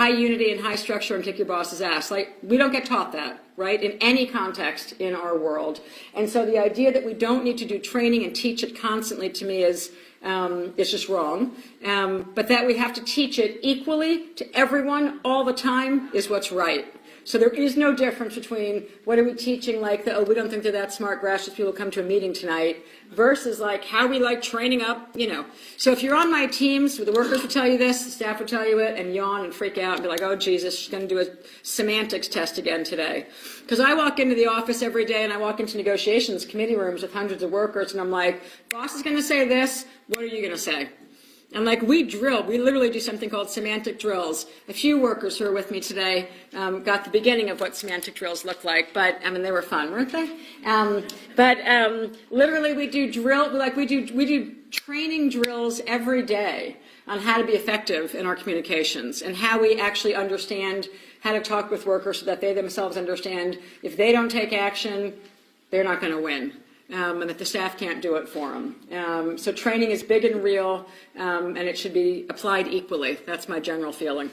unity and high structure and kick your boss's ass. Like, we don't get taught that, right, in any context in our world. And so the idea that we don't need to do training and teach it constantly, to me, is just wrong. But that we have to teach it equally to everyone all the time is what's right. So there is no difference between what are we teaching, like the, oh, we don't think they're that smart, gracious people come to a meeting tonight, versus like how we like training up, you know. So if you're on my teams, the workers will tell you this, the staff will tell you it, and yawn and freak out and be like, oh, Jesus, she's going to do a semantics test again today. Because I walk into the office every day and I walk into negotiations committee rooms with hundreds of workers, and I'm like, boss is going to say this, what are you going to say? And like, we literally do something called semantic drills. A few workers who are with me today got the beginning of what semantic drills look like, but I mean, they were fun, weren't they? Literally we do training drills every day on how to be effective in our communications and how we actually understand how to talk with workers so that they themselves understand if they don't take action, they're not going to win. And that the staff can't do it for them. So training is big and real, and it should be applied equally. That's my general feeling.